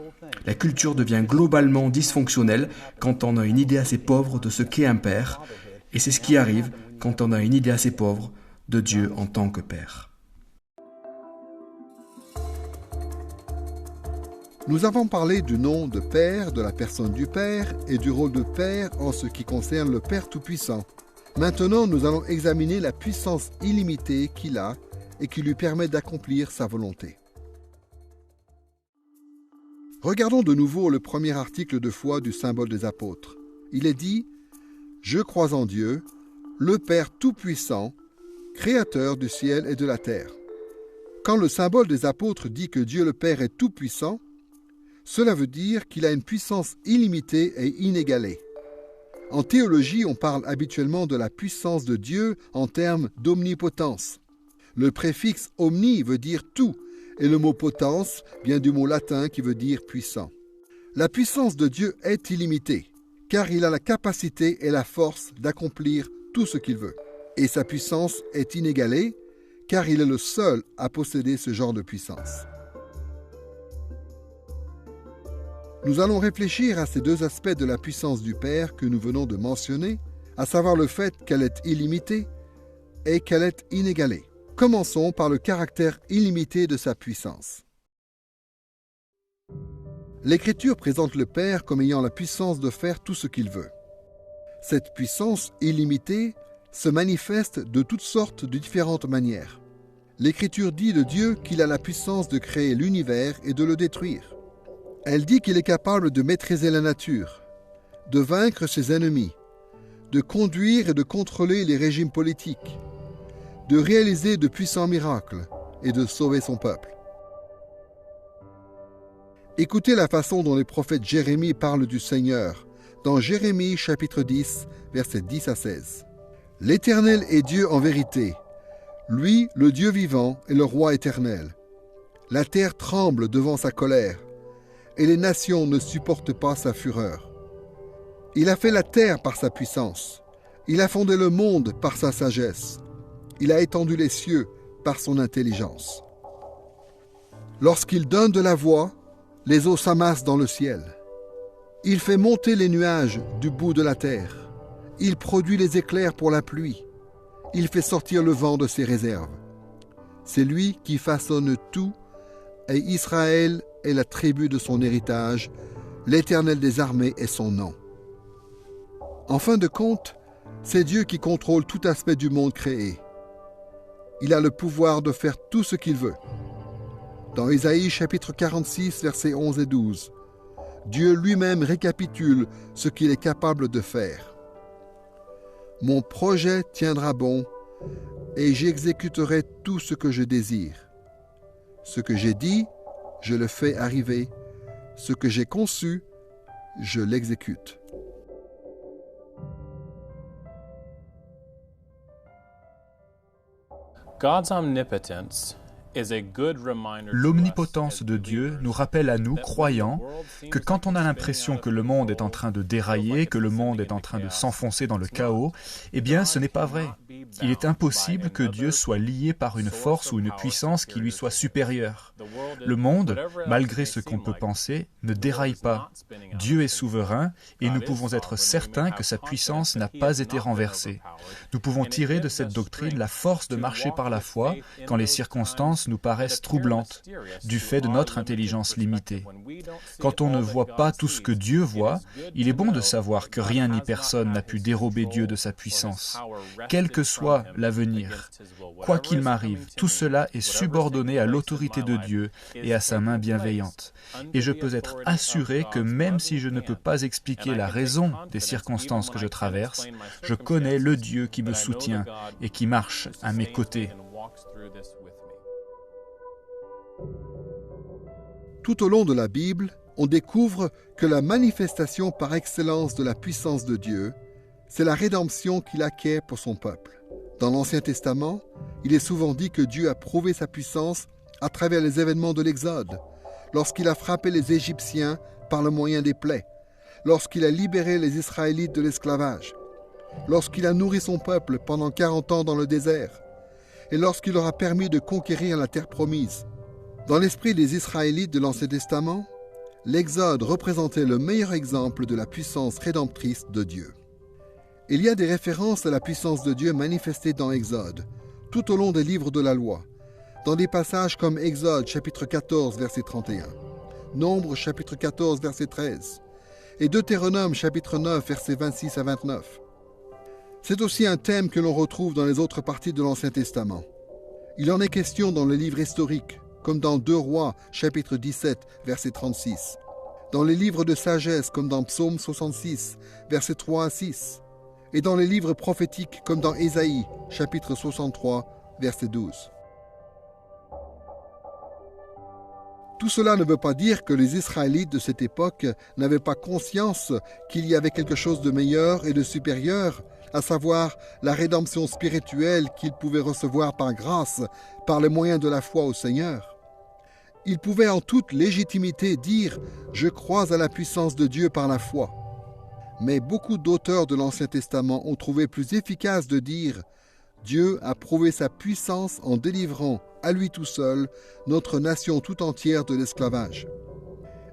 [SPEAKER 9] La culture devient globalement dysfonctionnelle quand on a une idée assez pauvre de ce qu'est un père, et c'est ce qui arrive quand on a une idée assez pauvre de Dieu en tant que père.
[SPEAKER 4] Nous avons parlé du nom de Père, de la personne du Père et du rôle de Père en ce qui concerne le Père Tout-Puissant. Maintenant, nous allons examiner la puissance illimitée qu'il a et qui lui permet d'accomplir sa volonté. Regardons de nouveau le premier article de foi du symbole des apôtres. Il est dit « Je crois en Dieu, le Père Tout-Puissant, Créateur du ciel et de la terre. » Quand le symbole des apôtres dit que Dieu le Père est tout-puissant, cela veut dire qu'il a une puissance illimitée et inégalée. En théologie, on parle habituellement de la puissance de Dieu en termes d'omnipotence. Le préfixe « omni » veut dire « tout » et le mot « potence » vient du mot latin qui veut dire « puissant ». La puissance de Dieu est illimitée, car il a la capacité et la force d'accomplir tout ce qu'il veut. Et sa puissance est inégalée, car il est le seul à posséder ce genre de puissance. Nous allons réfléchir à ces deux aspects de la puissance du Père que nous venons de mentionner, à savoir le fait qu'elle est illimitée et qu'elle est inégalée. Commençons par le caractère illimité de sa puissance. L'Écriture présente le Père comme ayant la puissance de faire tout ce qu'il veut. Cette puissance illimitée se manifeste de toutes sortes de différentes manières. L'Écriture dit de Dieu qu'il a la puissance de créer l'univers et de le détruire. Elle dit qu'il est capable de maîtriser la nature, de vaincre ses ennemis, de conduire et de contrôler les régimes politiques, de réaliser de puissants miracles et de sauver son peuple. Écoutez la façon dont les prophètes Jérémie parlent du Seigneur dans Jérémie chapitre 10, versets 10 à 16. « L'Éternel est Dieu en vérité, lui le Dieu vivant est le roi éternel. La terre tremble devant sa colère, et les nations ne supportent pas sa fureur. Il a fait la terre par sa puissance, il a fondé le monde par sa sagesse, il a étendu les cieux par son intelligence. Lorsqu'il donne de la voix, les eaux s'amassent dans le ciel. Il fait monter les nuages du bout de la terre. Il produit les éclairs pour la pluie. Il fait sortir le vent de ses réserves. C'est lui qui façonne tout, et Israël est la tribu de son héritage. L'Éternel des armées est son nom. En fin de compte, c'est Dieu qui contrôle tout aspect du monde créé. Il a le pouvoir de faire tout ce qu'il veut. Dans Ésaïe chapitre 46, versets 11 et 12, Dieu lui-même récapitule ce qu'il est capable de faire. « Mon projet tiendra bon, et j'exécuterai tout ce que je désire. Ce que j'ai dit, je le fais arriver. Ce que j'ai conçu, je l'exécute. »
[SPEAKER 3] God's omnipotence is a good reminder.
[SPEAKER 10] L'omnipotence de Dieu nous rappelle à nous, croyants, que quand on a l'impression que le monde est en train de dérailler, que le monde est en train de s'enfoncer dans le chaos, eh bien ce n'est pas vrai. Il est impossible que Dieu soit lié par une force ou une puissance qui lui soit supérieure. Le monde, malgré ce qu'on peut penser, ne déraille pas. Dieu est souverain et nous pouvons être certains que sa puissance n'a pas été renversée. Nous pouvons tirer de cette doctrine la force de marcher par la foi quand les circonstances nous paraissent troublantes, du fait de notre intelligence limitée. Quand on ne voit pas tout ce que Dieu voit, il est bon de savoir que rien ni personne n'a pu dérober Dieu de sa puissance. Quel que soit l'avenir, quoi qu'il m'arrive, tout cela est subordonné à l'autorité de Dieu et à sa main bienveillante. Et je peux être assuré que même si je ne peux pas expliquer la raison des circonstances que je traverse, je connais le Dieu qui me soutient et qui marche à mes côtés.
[SPEAKER 4] Tout au long de la Bible, on découvre que la manifestation par excellence de la puissance de Dieu, c'est la rédemption qu'il acquiert pour son peuple. Dans l'Ancien Testament, il est souvent dit que Dieu a prouvé sa puissance à travers les événements de l'Exode, lorsqu'il a frappé les Égyptiens par le moyen des plaies, lorsqu'il a libéré les Israélites de l'esclavage, lorsqu'il a nourri son peuple pendant 40 ans dans le désert, et lorsqu'il leur a permis de conquérir la terre promise. Dans l'esprit des Israélites de l'Ancien Testament, l'Exode représentait le meilleur exemple de la puissance rédemptrice de Dieu. Il y a des références à la puissance de Dieu manifestée dans Exode, tout au long des livres de la loi, dans des passages comme Exode chapitre 14 verset 31, Nombre chapitre 14 verset 13 et Deutéronome chapitre 9 versets 26 à 29. C'est aussi un thème que l'on retrouve dans les autres parties de l'Ancien Testament. Il en est question dans les livres historiques, comme dans 2 Rois, chapitre 17, verset 36, dans les livres de sagesse, comme dans Psaume 66, versets 3 à 6, et dans les livres prophétiques, comme dans Ésaïe, chapitre 63, verset 12. Tout cela ne veut pas dire que les Israélites de cette époque n'avaient pas conscience qu'il y avait quelque chose de meilleur et de supérieur, à savoir la rédemption spirituelle qu'ils pouvaient recevoir par grâce, par le moyen de la foi au Seigneur. Ils pouvaient en toute légitimité dire « Je crois à la puissance de Dieu par la foi ». Mais beaucoup d'auteurs de l'Ancien Testament ont trouvé plus efficace de dire « Dieu a prouvé sa puissance en délivrant à lui tout seul notre nation tout entière de l'esclavage ».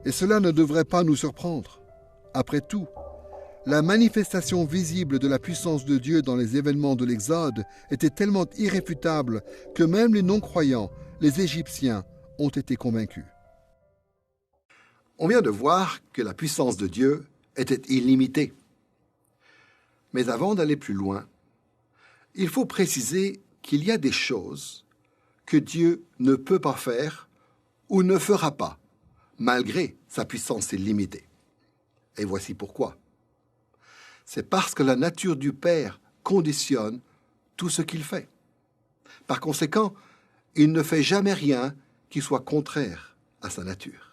[SPEAKER 4] Et cela ne devrait pas nous surprendre. Après tout, la manifestation visible de la puissance de Dieu dans les événements de l'Exode était tellement irréfutable que même les non-croyants, les Égyptiens, ont été convaincus.
[SPEAKER 2] On vient de voir que la puissance de Dieu était illimitée. Mais avant d'aller plus loin, il faut préciser qu'il y a des choses que Dieu ne peut pas faire ou ne fera pas, malgré sa puissance illimitée. Et voici pourquoi. C'est parce que la nature du Père conditionne tout ce qu'il fait. Par conséquent, il ne fait jamais rien qui soit contraire à sa nature.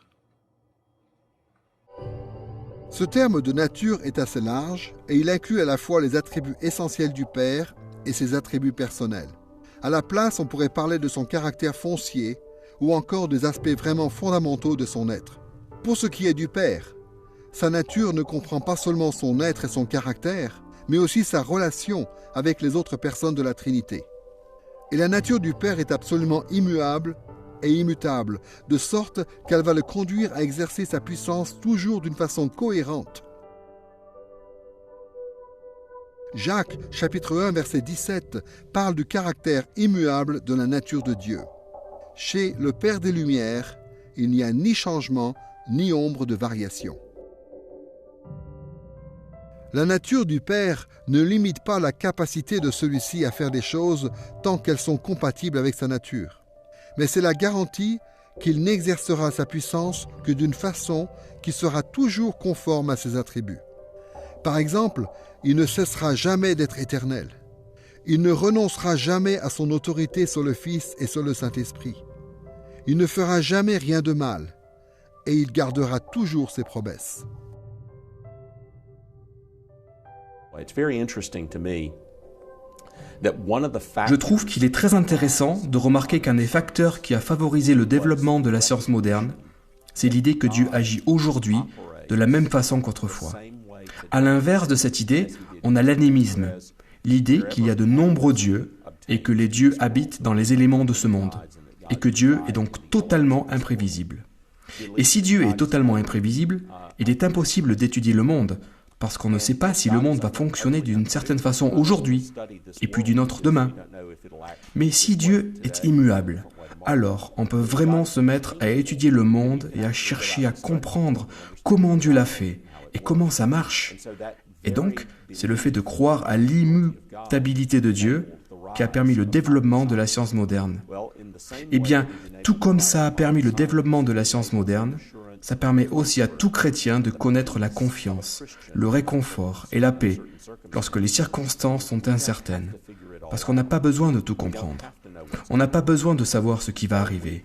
[SPEAKER 4] Ce terme de nature est assez large et il inclut à la fois les attributs essentiels du Père et ses attributs personnels. À la place, on pourrait parler de son caractère foncier ou encore des aspects vraiment fondamentaux de son être. Pour ce qui est du Père, sa nature ne comprend pas seulement son être et son caractère, mais aussi sa relation avec les autres personnes de la Trinité. Et la nature du Père est absolument immuable et immutable, de sorte qu'elle va le conduire à exercer sa puissance toujours d'une façon cohérente. Jacques, chapitre 1, verset 17, parle du caractère immuable de la nature de Dieu. Chez le Père des Lumières, il n'y a ni changement, ni ombre de variation. La nature du Père ne limite pas la capacité de celui-ci à faire des choses tant qu'elles sont compatibles avec sa nature. Mais c'est la garantie qu'il n'exercera sa puissance que d'une façon qui sera toujours conforme à ses attributs. Par exemple, il ne cessera jamais d'être éternel. Il ne renoncera jamais à son autorité sur le Fils et sur le Saint-Esprit. Il ne fera jamais rien de mal et il gardera toujours ses promesses.
[SPEAKER 9] Je trouve qu'il est très intéressant de remarquer qu'un des facteurs qui a favorisé le développement de la science moderne, c'est l'idée que Dieu agit aujourd'hui de la même façon qu'autrefois. À l'inverse de cette idée, on a l'animisme, l'idée qu'il y a de nombreux dieux et que les dieux habitent dans les éléments de ce monde, et que Dieu est donc totalement imprévisible. Et si Dieu est totalement imprévisible, il est impossible d'étudier le monde, parce qu'on ne sait pas si le monde va fonctionner d'une certaine façon aujourd'hui, et puis d'une autre demain. Mais si Dieu est immuable, alors on peut vraiment se mettre à étudier le monde et à chercher à comprendre comment Dieu l'a fait et comment ça marche. Et donc, c'est le fait de croire à l'immutabilité de Dieu qui a permis le développement de la science moderne. Eh bien, tout comme ça a permis le développement de la science moderne, ça permet aussi à tout chrétien de connaître la confiance, le réconfort et la paix lorsque les circonstances sont incertaines. Parce qu'on n'a pas besoin de tout comprendre. On n'a pas besoin de savoir ce qui va arriver.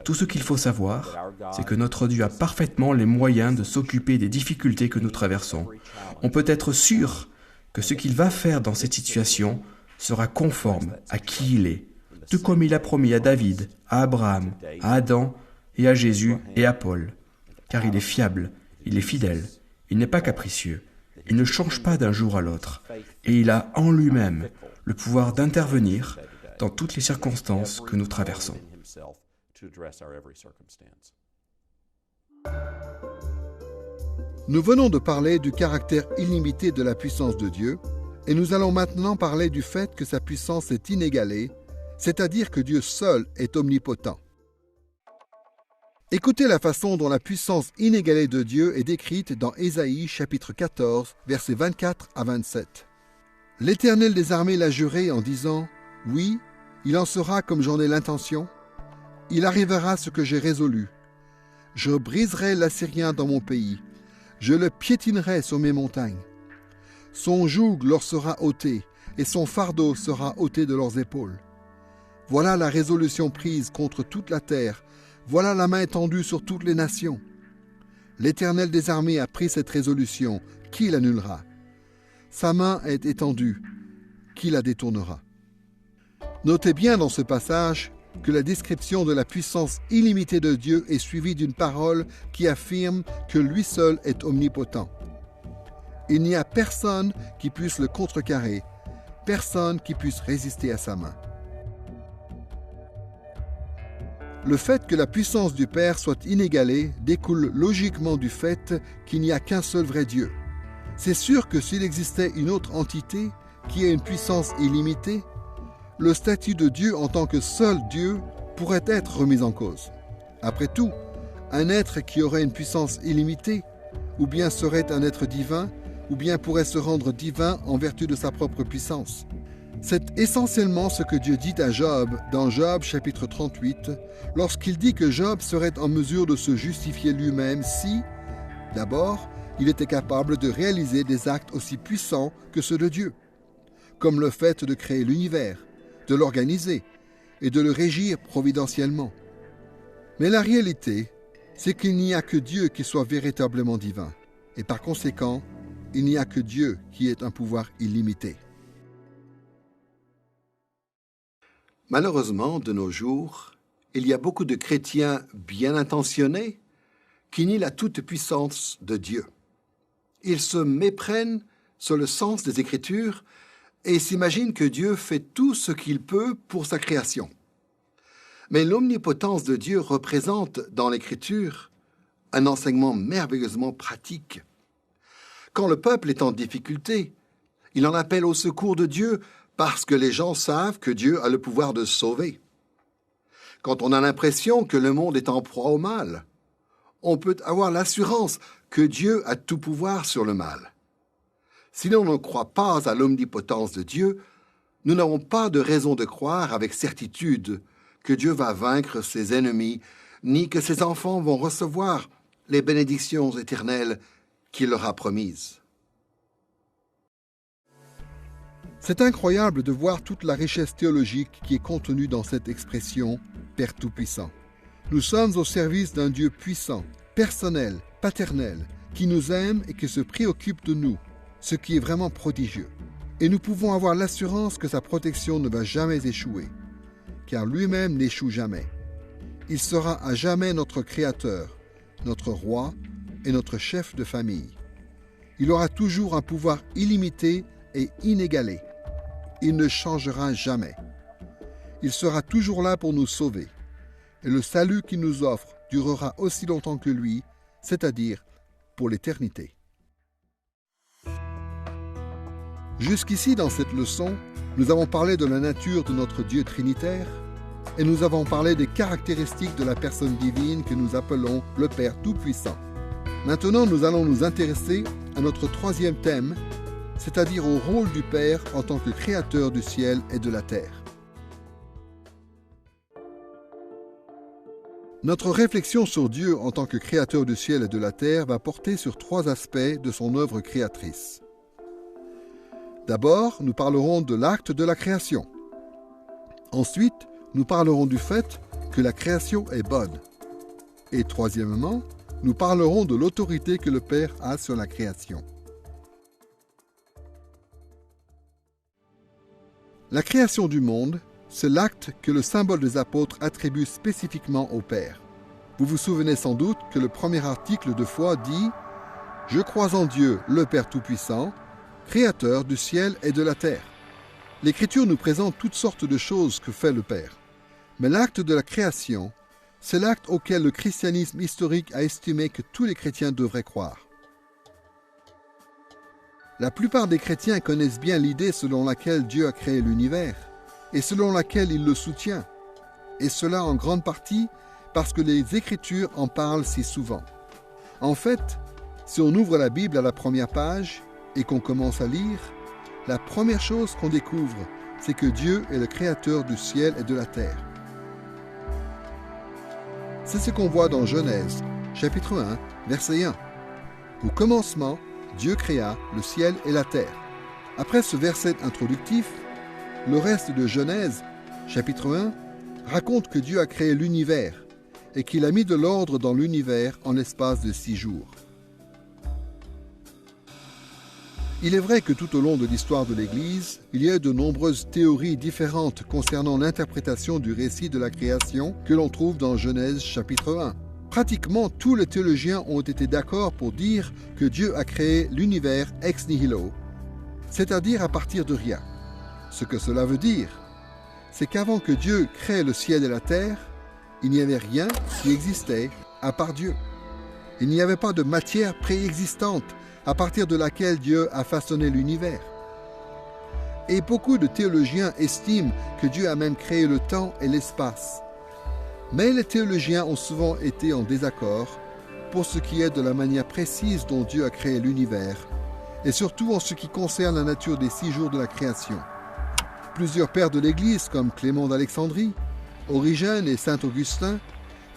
[SPEAKER 9] Tout ce qu'il faut savoir, c'est que notre Dieu a parfaitement les moyens de s'occuper des difficultés que nous traversons. On peut être sûr que ce qu'il va faire dans cette situation sera conforme à qui il est, tout comme il a promis à David, à Abraham, à Adam et à Jésus et à Paul. Car il est fiable, il est fidèle, il n'est pas capricieux, il ne change pas d'un jour à l'autre, et il a en lui-même le pouvoir d'intervenir dans toutes les circonstances que nous traversons.
[SPEAKER 4] Nous venons de parler du caractère illimité de la puissance de Dieu, et nous allons maintenant parler du fait que sa puissance est inégalée, c'est-à-dire que Dieu seul est omnipotent. Écoutez la façon dont la puissance inégalée de Dieu est décrite dans Ésaïe chapitre 14, versets 24 à 27. « L'Éternel des armées l'a juré en disant, « Oui, il en sera comme j'en ai l'intention. Il arrivera ce que j'ai résolu. Je briserai l'Assyrien dans mon pays. Je le piétinerai sur mes montagnes. Son joug leur sera ôté, et son fardeau sera ôté de leurs épaules. Voilà la résolution prise contre toute la terre. Voilà la main tendue sur toutes les nations. L'Éternel des armées a pris cette résolution. Qui l'annulera? Sa main est étendue. Qui la détournera? » Notez bien dans ce passage que la description de la puissance illimitée de Dieu est suivie d'une parole qui affirme que lui seul est omnipotent. Il n'y a personne qui puisse le contrecarrer, personne qui puisse résister à sa main. Le fait que la puissance du Père soit inégalée découle logiquement du fait qu'il n'y a qu'un seul vrai Dieu. C'est sûr que s'il existait une autre entité qui a une puissance illimitée, le statut de Dieu en tant que seul Dieu pourrait être remis en cause. Après tout, un être qui aurait une puissance illimitée, ou bien serait un être divin, ou bien pourrait se rendre divin en vertu de sa propre puissance. C'est essentiellement ce que Dieu dit à Job dans Job chapitre 38, lorsqu'il dit que Job serait en mesure de se justifier lui-même si, d'abord, il était capable de réaliser des actes aussi puissants que ceux de Dieu, comme le fait de créer l'univers, de l'organiser et de le régir providentiellement. Mais la réalité, c'est qu'il n'y a que Dieu qui soit véritablement divin, et par conséquent, il n'y a que Dieu qui ait un pouvoir illimité.
[SPEAKER 2] Malheureusement, de nos jours, il y a beaucoup de chrétiens bien intentionnés qui nient la toute-puissance de Dieu. Ils se méprennent sur le sens des Écritures et s'imaginent que Dieu fait tout ce qu'il peut pour sa création. Mais l'omnipotence de Dieu représente dans l'Écriture un enseignement merveilleusement pratique. Quand le peuple est en difficulté, il en appelle au secours de Dieu parce que les gens savent que Dieu a le pouvoir de sauver. Quand on a l'impression que le monde est en proie au mal, on peut avoir l'assurance que Dieu a tout pouvoir sur le mal. Si l'on ne croit pas à l'omnipotence de Dieu, nous n'avons pas de raison de croire avec certitude que Dieu va vaincre ses ennemis, ni que ses enfants vont recevoir les bénédictions éternelles qu'il leur a promises.
[SPEAKER 4] C'est incroyable de voir toute la richesse théologique qui est contenue dans cette expression « Père Tout-Puissant ». Nous sommes au service d'un Dieu puissant, personnel, paternel, qui nous aime et qui se préoccupe de nous, ce qui est vraiment prodigieux. Et nous pouvons avoir l'assurance que sa protection ne va jamais échouer, car lui-même n'échoue jamais. Il sera à jamais notre Créateur, notre Roi et notre chef de famille. Il aura toujours un pouvoir illimité et inégalé. Il ne changera jamais. Il sera toujours là pour nous sauver. Et le salut qu'il nous offre durera aussi longtemps que lui, c'est-à-dire pour l'éternité. Jusqu'ici, dans cette leçon, nous avons parlé de la nature de notre Dieu trinitaire et nous avons parlé des caractéristiques de la personne divine que nous appelons le Père Tout-Puissant. Maintenant, nous allons nous intéresser à notre troisième thème, c'est-à-dire au rôle du Père en tant que créateur du ciel et de la terre. Notre réflexion sur Dieu en tant que créateur du ciel et de la terre va porter sur trois aspects de son œuvre créatrice. D'abord, nous parlerons de l'acte de la création. Ensuite, nous parlerons du fait que la création est bonne. Et troisièmement, nous parlerons de l'autorité que le Père a sur la création. La création du monde, c'est l'acte que le symbole des apôtres attribue spécifiquement au Père. Vous vous souvenez sans doute que le premier article de foi dit « Je crois en Dieu, le Père Tout-Puissant, Créateur du ciel et de la terre. » L'Écriture nous présente toutes sortes de choses que fait le Père. Mais l'acte de la création, c'est l'acte auquel le christianisme historique a estimé que tous les chrétiens devraient croire. La plupart des chrétiens connaissent bien l'idée selon laquelle Dieu a créé l'univers et selon laquelle il le soutient, et cela en grande partie parce que les Écritures en parlent si souvent. En fait, si on ouvre la Bible à la première page et qu'on commence à lire, la première chose qu'on découvre, c'est que Dieu est le créateur du ciel et de la terre. C'est ce qu'on voit dans Genèse, chapitre 1, verset 1. Au commencement, Dieu créa le ciel et la terre. Après ce verset introductif, le reste de Genèse, chapitre 1, raconte que Dieu a créé l'univers et qu'il a mis de l'ordre dans l'univers en l'espace de 6 jours. Il est vrai que tout au long de l'histoire de l'Église, il y a eu de nombreuses théories différentes concernant l'interprétation du récit de la création que l'on trouve dans Genèse chapitre 1. Pratiquement tous les théologiens ont été d'accord pour dire que Dieu a créé l'univers ex nihilo, c'est-à-dire à partir de rien. Ce que cela veut dire, c'est qu'avant que Dieu crée le ciel et la terre, il n'y avait rien qui existait à part Dieu. Il n'y avait pas de matière préexistante à partir de laquelle Dieu a façonné l'univers. Et beaucoup de théologiens estiment que Dieu a même créé le temps et l'espace. Mais les théologiens ont souvent été en désaccord pour ce qui est de la manière précise dont Dieu a créé l'univers, et surtout en ce qui concerne la nature des 6 jours de la création. Plusieurs pères de l'Église, comme Clément d'Alexandrie, Origène et saint Augustin,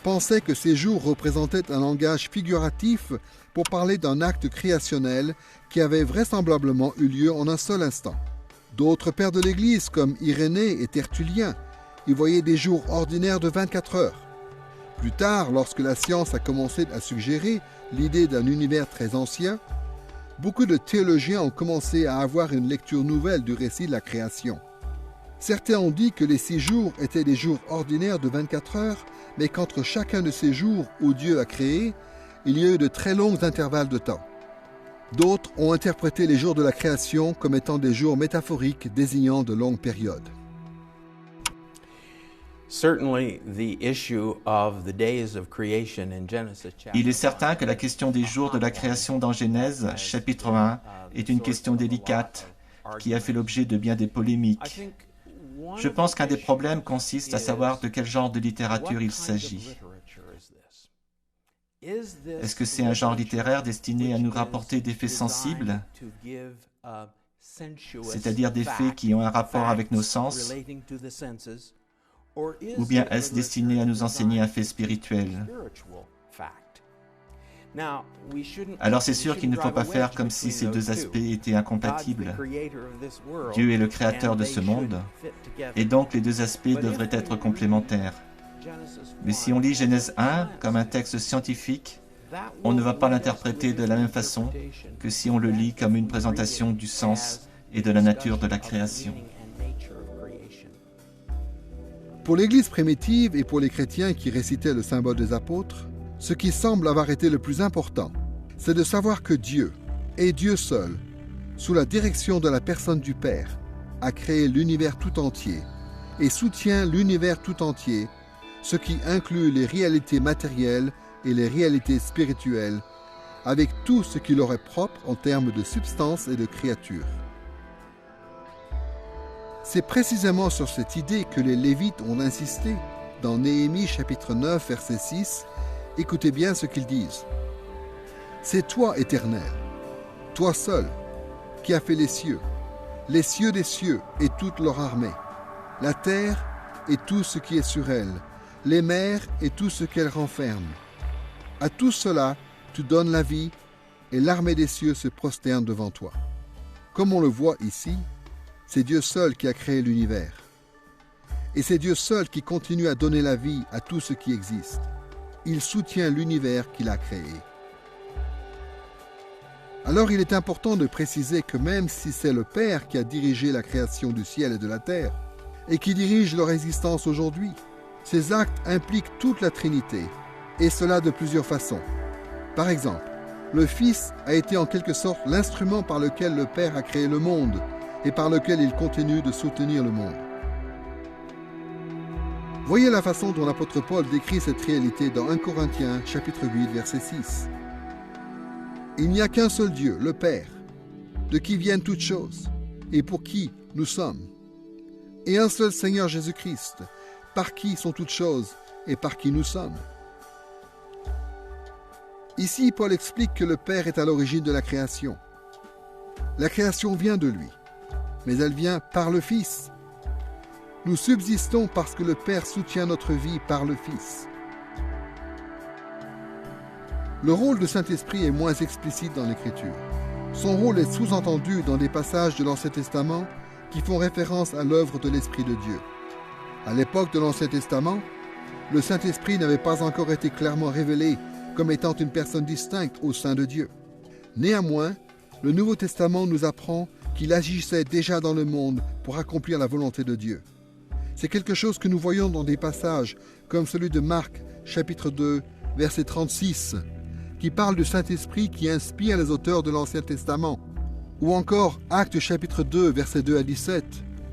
[SPEAKER 4] pensaient que ces jours représentaient un langage figuratif pour parler d'un acte créationnel qui avait vraisemblablement eu lieu en un seul instant. D'autres pères de l'Église, comme Irénée et Tertullien, y voyaient des jours ordinaires de 24 heures. Plus tard, lorsque la science a commencé à suggérer l'idée d'un univers très ancien, beaucoup de théologiens ont commencé à avoir une lecture nouvelle du récit de la création. Certains ont dit que les 6 jours étaient des jours ordinaires de 24 heures, mais qu'entre chacun de ces jours où Dieu a créé, il y a eu de très longs intervalles de temps. D'autres ont interprété les jours de la création comme étant des jours métaphoriques désignant de longues périodes.
[SPEAKER 6] Il est certain que la question des jours de la création dans Genèse, chapitre 1, est une question délicate qui a fait l'objet de bien des polémiques. Je pense qu'un des problèmes consiste à savoir de quel genre de littérature il s'agit. Est-ce que c'est un genre littéraire destiné à nous rapporter des faits sensibles, c'est-à-dire des faits qui ont un rapport avec nos sens, ou bien est-ce destiné à nous enseigner un fait spirituel? Alors c'est sûr qu'il ne faut pas faire comme si ces deux aspects étaient incompatibles. Dieu est le créateur de ce monde, et donc les deux aspects devraient être complémentaires. Mais si on lit Genèse 1 comme un texte scientifique, on ne va pas l'interpréter de la même façon que si on le lit comme une présentation du sens et de la nature de la création.
[SPEAKER 4] Pour l'Église primitive et pour les chrétiens qui récitaient le symbole des apôtres, ce qui semble avoir été le plus important, c'est de savoir que Dieu, et Dieu seul, sous la direction de la personne du Père, a créé l'univers tout entier et soutient l'univers tout entier, ce qui inclut les réalités matérielles et les réalités spirituelles, avec tout ce qui leur est propre en termes de substance et de créature. C'est précisément sur cette idée que les Lévites ont insisté dans Néhémie chapitre 9 verset 6. Écoutez bien ce qu'ils disent. C'est toi, Éternel, toi seul, qui as fait les cieux des cieux et toute leur armée, la terre et tout ce qui est sur elle, les mers et tout ce qu'elles renferment. À tout cela, tu donnes la vie, et l'armée des cieux se prosterne devant toi. Comme on le voit ici, c'est Dieu seul qui a créé l'univers. Et c'est Dieu seul qui continue à donner la vie à tout ce qui existe. Il soutient l'univers qu'il a créé. Alors il est important de préciser que même si c'est le Père qui a dirigé la création du ciel et de la terre, et qui dirige leur existence aujourd'hui, ces actes impliquent toute la Trinité, et cela de plusieurs façons. Par exemple, le Fils a été en quelque sorte l'instrument par lequel le Père a créé le monde, et par lequel il continue de soutenir le monde. Voyez la façon dont l'apôtre Paul décrit cette réalité dans 1 Corinthiens chapitre 8 verset 6. Il n'y a qu'un seul Dieu, le Père, de qui viennent toutes choses, et pour qui nous sommes, et un seul Seigneur Jésus-Christ, par qui sont toutes choses, et par qui nous sommes. Ici, Paul explique que le Père est à l'origine de la création. La création vient de lui, mais elle vient par le Fils. Nous subsistons parce que le Père soutient notre vie par le Fils. Le rôle du Saint-Esprit est moins explicite dans l'Écriture. Son rôle est sous-entendu dans des passages de l'Ancien Testament qui font référence à l'œuvre de l'Esprit de Dieu. À l'époque de l'Ancien Testament, le Saint-Esprit n'avait pas encore été clairement révélé comme étant une personne distincte au sein de Dieu. Néanmoins, le Nouveau Testament nous apprend qu'il agissait déjà dans le monde pour accomplir la volonté de Dieu. C'est quelque chose que nous voyons dans des passages comme celui de Marc, chapitre 2, verset 36, qui parle du Saint-Esprit qui inspire les auteurs de l'Ancien Testament, ou encore Actes chapitre 2, verset 2 à 17,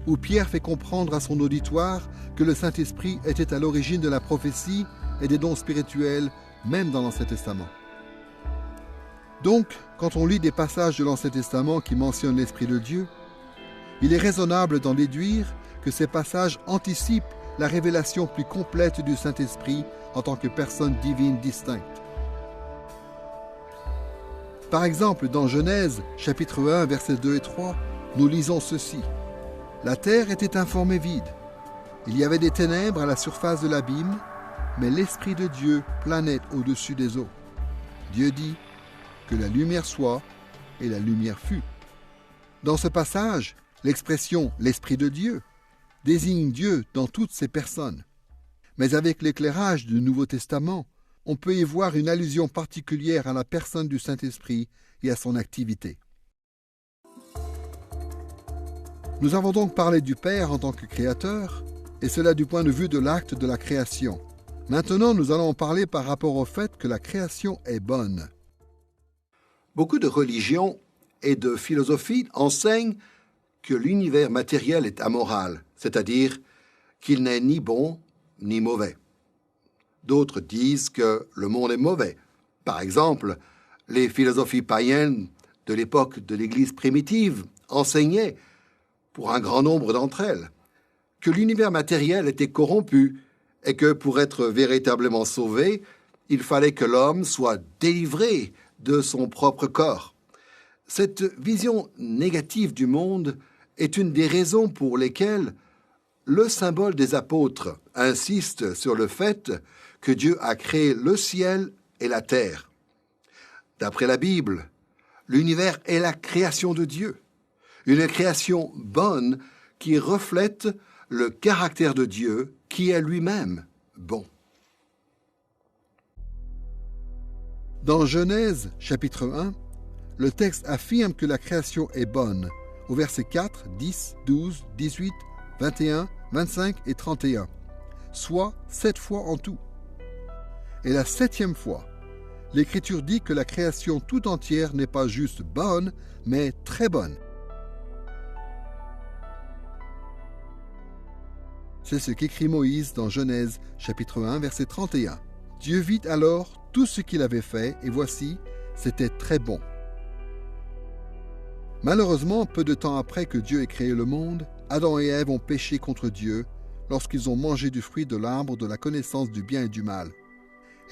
[SPEAKER 4] où Pierre fait comprendre à son auditoire que que le Saint-Esprit était à l'origine de la prophétie et des dons spirituels, même dans l'Ancien Testament. Donc, quand on lit des passages de l'Ancien Testament qui mentionnent l'Esprit de Dieu, il est raisonnable d'en déduire que ces passages anticipent la révélation plus complète du Saint-Esprit en tant que personne divine distincte. Par exemple, dans Genèse, chapitre 1, versets 2 et 3, nous lisons ceci. « La terre était informée vide. Il y avait des ténèbres à la surface de l'abîme, mais l'Esprit de Dieu planait au-dessus des eaux. Dieu dit que la lumière soit, et la lumière fut. » Dans ce passage, l'expression « l'Esprit de Dieu » désigne Dieu dans toutes ses personnes. Mais avec l'éclairage du Nouveau Testament, on peut y voir une allusion particulière à la personne du Saint-Esprit et à son activité. Nous avons donc parlé du Père en tant que créateur, et cela du point de vue de l'acte de la création. Maintenant, nous allons en parler par rapport au fait que la création est bonne.
[SPEAKER 2] Beaucoup de religions et de philosophies enseignent que l'univers matériel est amoral, c'est-à-dire qu'il n'est ni bon ni mauvais. D'autres disent que le monde est mauvais. Par exemple, les philosophies païennes de l'époque de l'Église primitive enseignaient, pour un grand nombre d'entre elles, que l'univers matériel était corrompu et que pour être véritablement sauvé, il fallait que l'homme soit délivré de son propre corps. Cette vision négative du monde est une des raisons pour lesquelles le symbole des apôtres insiste sur le fait que Dieu a créé le ciel et la terre. D'après la Bible, l'univers est la création de Dieu, une création bonne qui reflète le caractère de Dieu qui est lui-même bon.
[SPEAKER 4] Dans Genèse, chapitre 1, le texte affirme que la création est bonne, au verset 4, 10, 12, 18, 21, 25 et 31, soit 7 fois en tout. Et la 7e fois, l'Écriture dit que la création tout entière n'est pas juste bonne, mais très bonne. C'est ce qu'écrit Moïse dans Genèse, chapitre 1, verset 31. Dieu vit alors tout ce qu'il avait fait, et voici, c'était très bon. Malheureusement, peu de temps après que Dieu ait créé le monde, Adam et Ève ont péché contre Dieu lorsqu'ils ont mangé du fruit de l'arbre de la connaissance du bien et du mal.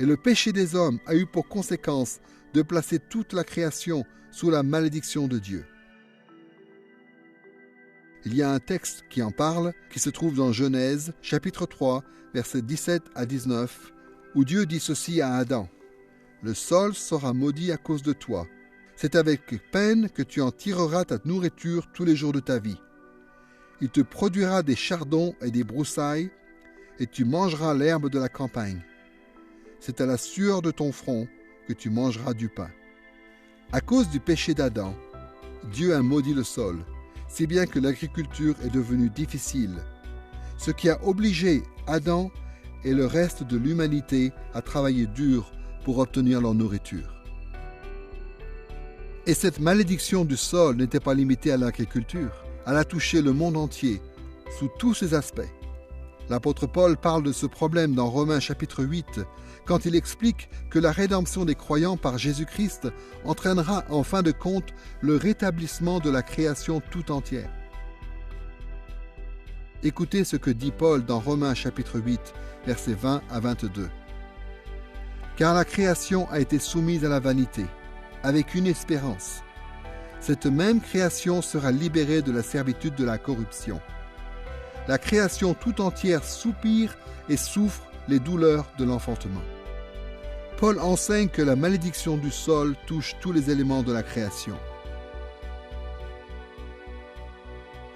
[SPEAKER 4] Et le péché des hommes a eu pour conséquence de placer toute la création sous la malédiction de Dieu. Il y a un texte qui en parle, qui se trouve dans Genèse, chapitre 3, versets 17 à 19, où Dieu dit ceci à Adam. « Le sol sera maudit à cause de toi. C'est avec peine que tu en tireras ta nourriture tous les jours de ta vie. Il te produira des chardons et des broussailles, et tu mangeras l'herbe de la campagne. C'est à la sueur de ton front que tu mangeras du pain. » À cause du péché d'Adam, Dieu a maudit le sol, si bien que l'agriculture est devenue difficile, ce qui a obligé Adam et le reste de l'humanité à travailler dur pour obtenir leur nourriture. Et cette malédiction du sol n'était pas limitée à l'agriculture, elle a touché le monde entier, sous tous ses aspects. L'apôtre Paul parle de ce problème dans Romains chapitre 8, quand il explique que la rédemption des croyants par Jésus-Christ entraînera en fin de compte le rétablissement de la création tout entière. Écoutez ce que dit Paul dans Romains chapitre 8, versets 20 à 22. « Car la création a été soumise à la vanité, avec une espérance. Cette même création sera libérée de la servitude de la corruption. La création tout entière soupire et souffre les douleurs de l'enfantement. » Paul enseigne que la malédiction du sol touche tous les éléments de la création.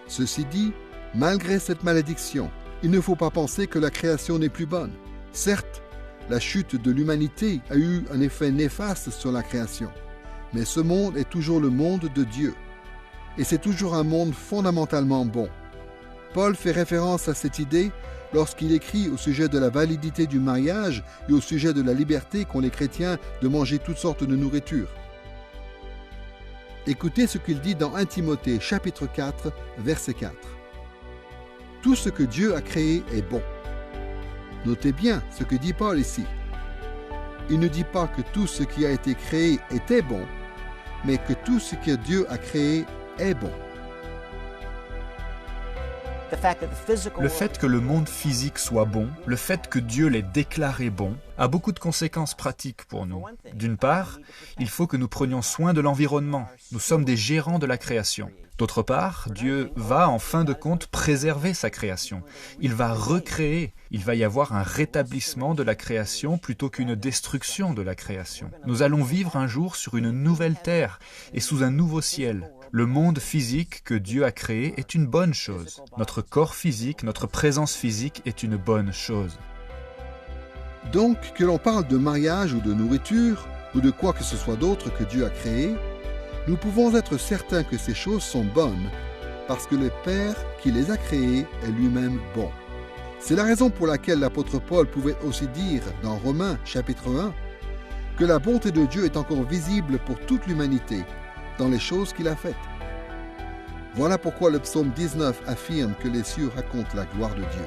[SPEAKER 4] Ceci dit, malgré cette malédiction, il ne faut pas penser que la création n'est plus bonne. Certes, la chute de l'humanité a eu un effet néfaste sur la création, mais ce monde est toujours le monde de Dieu, et c'est toujours un monde fondamentalement bon. Paul fait référence à cette idée lorsqu'il écrit au sujet de la validité du mariage et au sujet de la liberté qu'ont les chrétiens de manger toutes sortes de nourriture. Écoutez ce qu'il dit dans 1 Timothée chapitre 4, verset 4. « tout ce que Dieu a créé est bon. Notez bien ce que dit Paul ici. Il ne dit pas que tout ce qui a été créé était bon, mais que tout ce que Dieu a créé est bon.
[SPEAKER 10] Le fait que le monde physique soit bon, le fait que Dieu l'ait déclaré bon, a beaucoup de conséquences pratiques pour nous. D'une part, il faut que nous prenions soin de l'environnement. Nous sommes des gérants de la création. D'autre part, Dieu va, en fin de compte, préserver sa création. Il va recréer. Il va y avoir un rétablissement de la création plutôt qu'une destruction de la création. Nous allons vivre un jour sur une nouvelle terre et sous un nouveau ciel. Le monde physique que Dieu a créé est une bonne chose. Notre corps physique, notre présence physique est une bonne chose.
[SPEAKER 4] Donc, que l'on parle de mariage ou de nourriture, ou de quoi que ce soit d'autre que Dieu a créé, nous pouvons être certains que ces choses sont bonnes, parce que le Père qui les a créées est lui-même bon. C'est la raison pour laquelle l'apôtre Paul pouvait aussi dire dans Romains chapitre 1 que la bonté de Dieu est encore visible pour toute l'humanité dans les choses qu'il a faites. Voilà pourquoi le psaume 19 affirme que les cieux racontent la gloire de Dieu.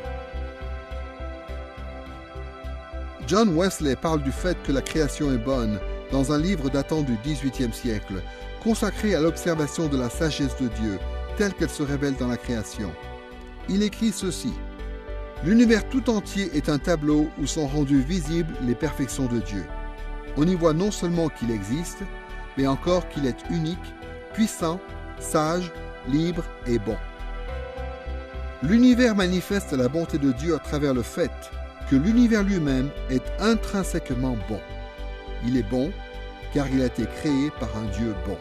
[SPEAKER 4] John Wesley parle du fait que la création est bonne dans un livre datant du XVIIIe siècle, consacré à l'observation de la sagesse de Dieu, telle qu'elle se révèle dans la création. Il écrit ceci: « L'univers tout entier est un tableau où sont rendues visibles les perfections de Dieu. On y voit non seulement qu'il existe, mais encore qu'il est unique, puissant, sage, libre et bon. L'univers manifeste la bonté de Dieu à travers le fait que l'univers lui-même est intrinsèquement bon. Il est bon car il a été créé par un Dieu bon. »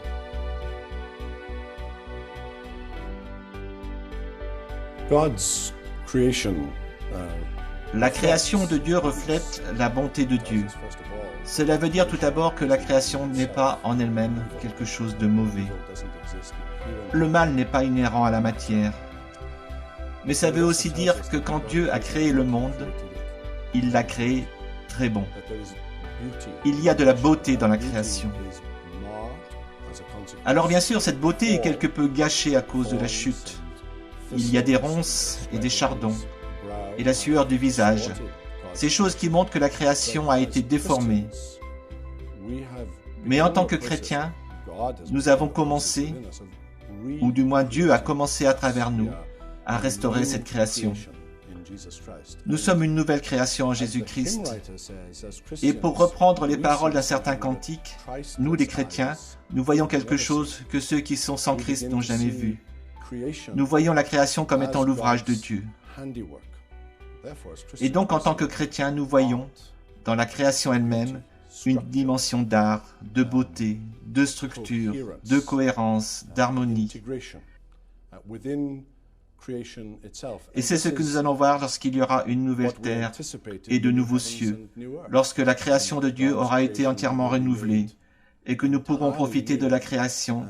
[SPEAKER 6] La création de Dieu reflète la bonté de Dieu. Cela veut dire tout d'abord que la création n'est pas en elle-même quelque chose de mauvais. Le mal n'est pas inhérent à la matière. Mais ça veut aussi dire que quand Dieu a créé le monde, il l'a créé très bon. Il y a de la beauté dans la création. Alors bien sûr, cette beauté est quelque peu gâchée à cause de la chute. Il y a des ronces et des chardons, et la sueur du visage. Ces choses qui montrent que la création a été déformée. Mais en tant que chrétiens, nous avons commencé, ou du moins Dieu a commencé à travers nous, à restaurer cette création. Nous sommes une nouvelle création en Jésus-Christ. Et pour reprendre les paroles d'un certain cantique, nous les chrétiens, nous voyons quelque chose que ceux qui sont sans Christ n'ont jamais vu. Nous voyons la création comme étant l'ouvrage de Dieu. Et donc, en tant que chrétiens, nous voyons, dans la création elle-même, une dimension d'art, de beauté, de structure, de cohérence, d'harmonie. Et c'est ce que nous allons voir lorsqu'il y aura une nouvelle terre et de nouveaux cieux, lorsque la création de Dieu aura été entièrement renouvelée, et que nous pourrons profiter de la création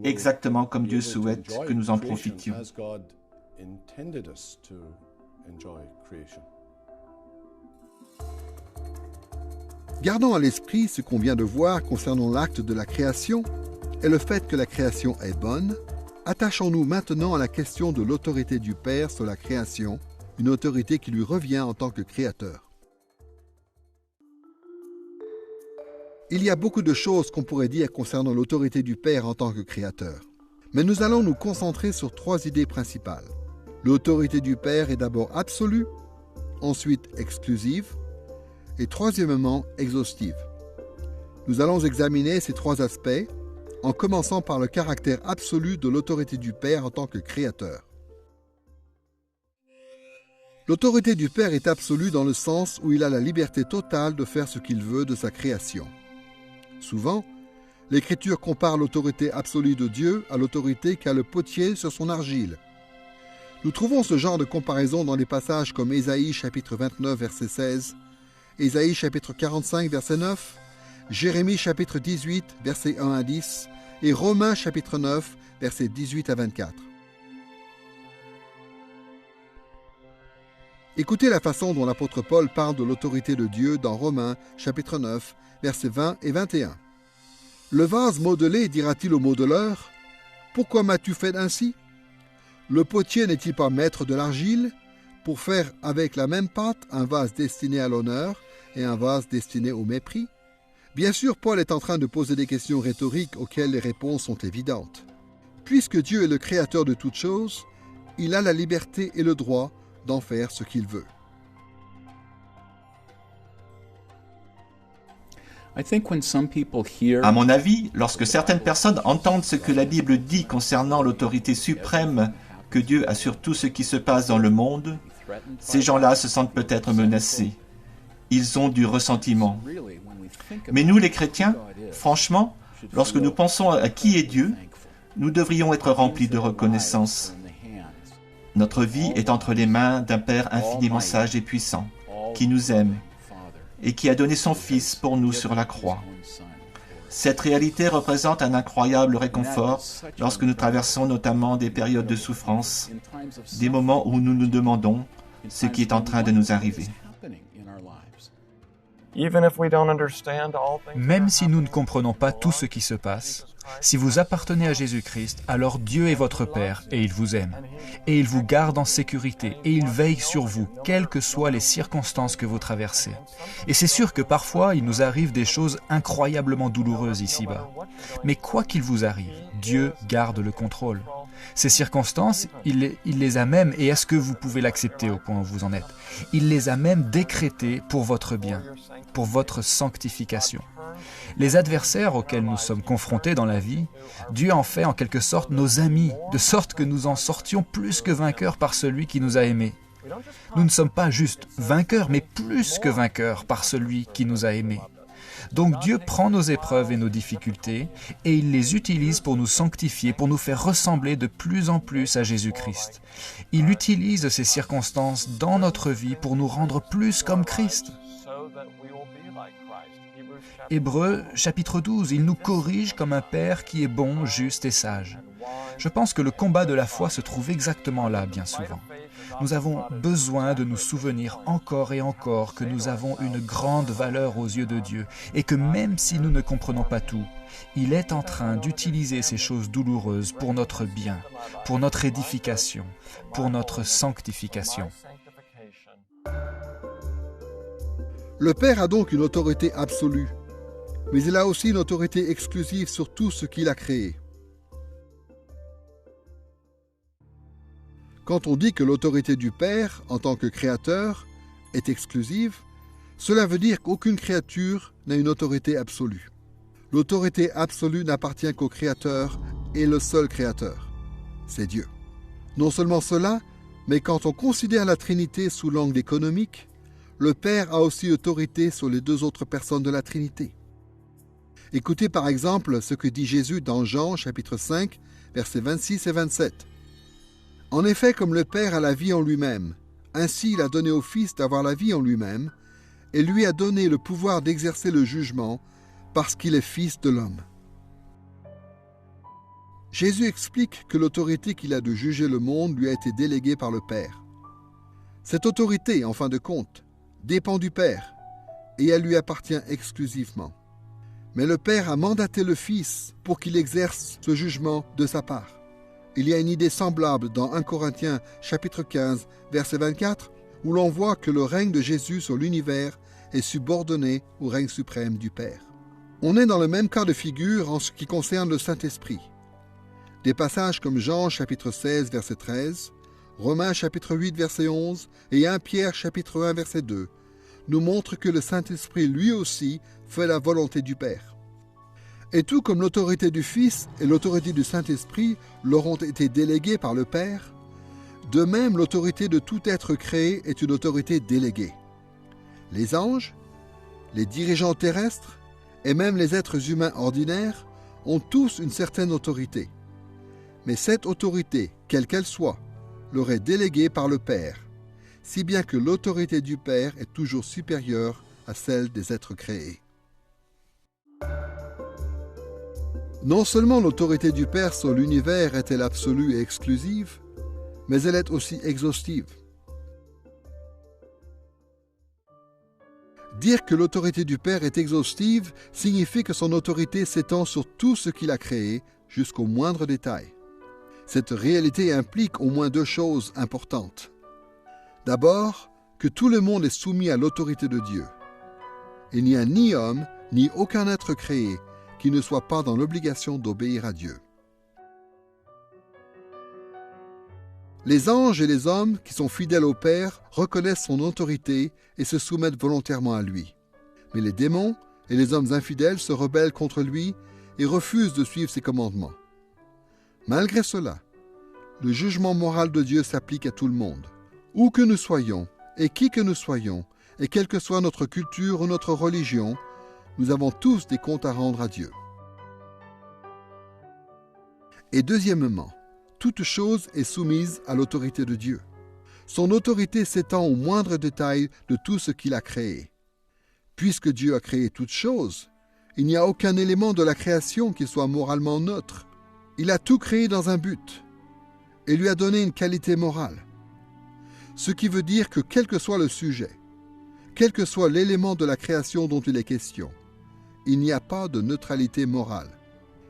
[SPEAKER 6] exactement comme Dieu souhaite que nous en profitions.
[SPEAKER 4] Gardons à l'esprit ce qu'on vient de voir concernant l'acte de la création et le fait que la création est bonne. Attachons-nous maintenant à la question de l'autorité du Père sur la création, une autorité qui lui revient en tant que créateur. Il y a beaucoup de choses qu'on pourrait dire concernant l'autorité du Père en tant que créateur, mais nous allons nous concentrer sur 3 idées principales. L'autorité du Père est d'abord absolue, ensuite exclusive, et troisièmement exhaustive. Nous allons examiner ces 3 aspects, en commençant par le caractère absolu de l'autorité du Père en tant que créateur. L'autorité du Père est absolue dans le sens où il a la liberté totale de faire ce qu'il veut de sa création. Souvent, l'Écriture compare l'autorité absolue de Dieu à l'autorité qu'a le potier sur son argile. Nous trouvons ce genre de comparaison dans des passages comme Ésaïe chapitre 29 verset 16, Ésaïe chapitre 45 verset 9, Jérémie chapitre 18 versets 1 à 10 et Romains chapitre 9 versets 18 à 24. Écoutez la façon dont l'apôtre Paul parle de l'autorité de Dieu dans Romains chapitre 9 versets 20 et 21. Le vase modelé dira-t-il au modeleur: « Pourquoi m'as-tu fait ainsi ? Le potier n'est-il pas maître de l'argile pour faire avec la même pâte un vase destiné à l'honneur et un vase destiné au mépris? Bien sûr, Paul est en train de poser des questions rhétoriques auxquelles les réponses sont évidentes. Puisque Dieu est le créateur de toutes choses, il a la liberté et le droit d'en faire ce qu'il veut.
[SPEAKER 6] À mon avis, lorsque certaines personnes entendent ce que la Bible dit concernant l'autorité suprême que Dieu a sur tout ce qui se passe dans le monde, ces gens-là se sentent peut-être menacés. Ils ont du ressentiment. Mais nous, les chrétiens, franchement, lorsque nous pensons à qui est Dieu, nous devrions être remplis de reconnaissance. Notre vie est entre les mains d'un Père infiniment sage et puissant, qui nous aime et qui a donné son Fils pour nous sur la croix. Cette réalité représente un incroyable réconfort lorsque nous traversons notamment des périodes de souffrance, des moments où nous nous demandons ce qui est en train de nous arriver.
[SPEAKER 10] Même si nous ne comprenons pas tout ce qui se passe, si vous appartenez à Jésus-Christ, alors Dieu est votre Père et il vous aime. Et il vous garde en sécurité et il veille sur vous, quelles que soient les circonstances que vous traversez. Et c'est sûr que parfois, il nous arrive des choses incroyablement douloureuses ici-bas. Mais quoi qu'il vous arrive, Dieu garde le contrôle. Ces circonstances, il les a même, et est-ce que vous pouvez l'accepter au point où vous en êtes? Il les a même décrétées pour votre bien, pour votre sanctification. Les adversaires auxquels nous sommes confrontés dans la vie, Dieu en fait en quelque sorte nos amis, de sorte que nous en sortions plus que vainqueurs par celui qui nous a aimés. Nous ne sommes pas juste vainqueurs, mais plus que vainqueurs par celui qui nous a aimés. Donc Dieu prend nos épreuves et nos difficultés et il les utilise pour nous sanctifier, pour nous faire ressembler de plus en plus à Jésus-Christ. Il utilise ces circonstances dans notre vie pour nous rendre plus comme Christ. Hébreux, chapitre 12, il nous corrige comme un Père qui est bon, juste et sage. Je pense que le combat de la foi se trouve exactement là, bien souvent. Nous avons besoin de nous souvenir encore et encore que nous avons une grande valeur aux yeux de Dieu et que même si nous ne comprenons pas tout, il est en train d'utiliser ces choses douloureuses pour notre bien, pour notre édification, pour notre sanctification.
[SPEAKER 4] Le Père a donc une autorité absolue, mais il a aussi une autorité exclusive sur tout ce qu'il a créé. Quand on dit que l'autorité du Père, en tant que créateur, est exclusive, cela veut dire qu'aucune créature n'a une autorité absolue. L'autorité absolue n'appartient qu'au Créateur et le seul Créateur, c'est Dieu. Non seulement cela, mais quand on considère la Trinité sous l'angle économique, le Père a aussi autorité sur les deux autres personnes de la Trinité. Écoutez par exemple ce que dit Jésus dans Jean chapitre 5, versets 26 et 27. En effet, comme le Père a la vie en lui-même, ainsi il a donné au Fils d'avoir la vie en lui-même, et lui a donné le pouvoir d'exercer le jugement, parce qu'il est Fils de l'homme. Jésus explique que l'autorité qu'il a de juger le monde lui a été déléguée par le Père. Cette autorité, en fin de compte, dépend du Père, et elle lui appartient exclusivement. Mais le Père a mandaté le Fils pour qu'il exerce ce jugement de sa part. Il y a une idée semblable dans 1 Corinthiens chapitre 15, verset 24, où l'on voit que le règne de Jésus sur l'univers est subordonné au règne suprême du Père. On est dans le même cas de figure en ce qui concerne le Saint-Esprit. Des passages comme Jean chapitre 16, verset 13, Romains chapitre 8, verset 11 et 1 Pierre chapitre 1, verset 2 nous montrent que le Saint-Esprit lui aussi fait la volonté du Père. Et tout comme l'autorité du Fils et l'autorité du Saint-Esprit leur ont été déléguées par le Père, de même l'autorité de tout être créé est une autorité déléguée. Les anges, les dirigeants terrestres et même les êtres humains ordinaires ont tous une certaine autorité. Mais cette autorité, quelle qu'elle soit, leur est déléguée par le Père, si bien que l'autorité du Père est toujours supérieure à celle des êtres créés. Non seulement l'autorité du Père sur l'univers est-elle absolue et exclusive, mais elle est aussi exhaustive. Dire que l'autorité du Père est exhaustive signifie que son autorité s'étend sur tout ce qu'il a créé, jusqu'au moindre détail. Cette réalité implique au moins deux choses importantes. D'abord, que tout le monde est soumis à l'autorité de Dieu. Il n'y a ni homme, ni aucun être créé qui ne soit pas dans l'obligation d'obéir à Dieu. Les anges et les hommes qui sont fidèles au Père reconnaissent son autorité et se soumettent volontairement à lui. Mais les démons et les hommes infidèles se rebellent contre lui et refusent de suivre ses commandements. Malgré cela, le jugement moral de Dieu s'applique à tout le monde. Où que nous soyons, et qui que nous soyons, et quelle que soit notre culture ou notre religion, nous avons tous des comptes à rendre à Dieu. Et deuxièmement, toute chose est soumise à l'autorité de Dieu. Son autorité s'étend au moindre détail de tout ce qu'il a créé. Puisque Dieu a créé toutes choses, il n'y a aucun élément de la création qui soit moralement neutre. Il a tout créé dans un but et lui a donné une qualité morale. Ce qui veut dire que quel que soit le sujet, quel que soit l'élément de la création dont il est question, il n'y a pas de neutralité morale.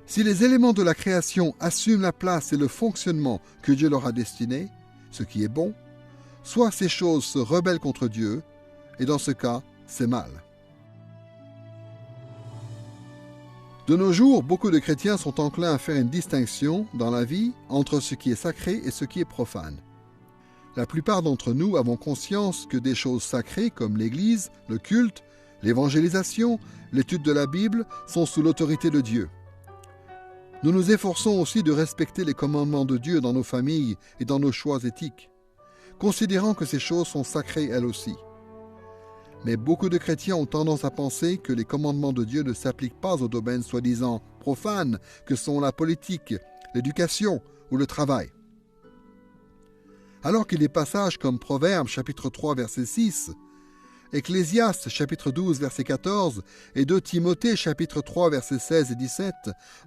[SPEAKER 4] Si les éléments de la création assument la place et le fonctionnement que Dieu leur a destiné, ce qui est bon, soit ces choses se rebellent contre Dieu, et dans ce cas, c'est mal. De nos jours, beaucoup de chrétiens sont enclins à faire une distinction dans la vie entre ce qui est sacré et ce qui est profane. La plupart d'entre nous avons conscience que des choses sacrées comme l'Église, le culte, l'évangélisation, l'étude de la Bible sont sous l'autorité de Dieu. Nous nous efforçons aussi de respecter les commandements de Dieu dans nos familles et dans nos choix éthiques, considérant que ces choses sont sacrées elles aussi. Mais beaucoup de chrétiens ont tendance à penser que les commandements de Dieu ne s'appliquent pas aux domaines soi-disant profanes que sont la politique, l'éducation ou le travail. Alors que les passages comme Proverbes chapitre 3 verset 6, Ecclésiaste chapitre 12 verset 14 et 2 Timothée chapitre 3 versets 16 et 17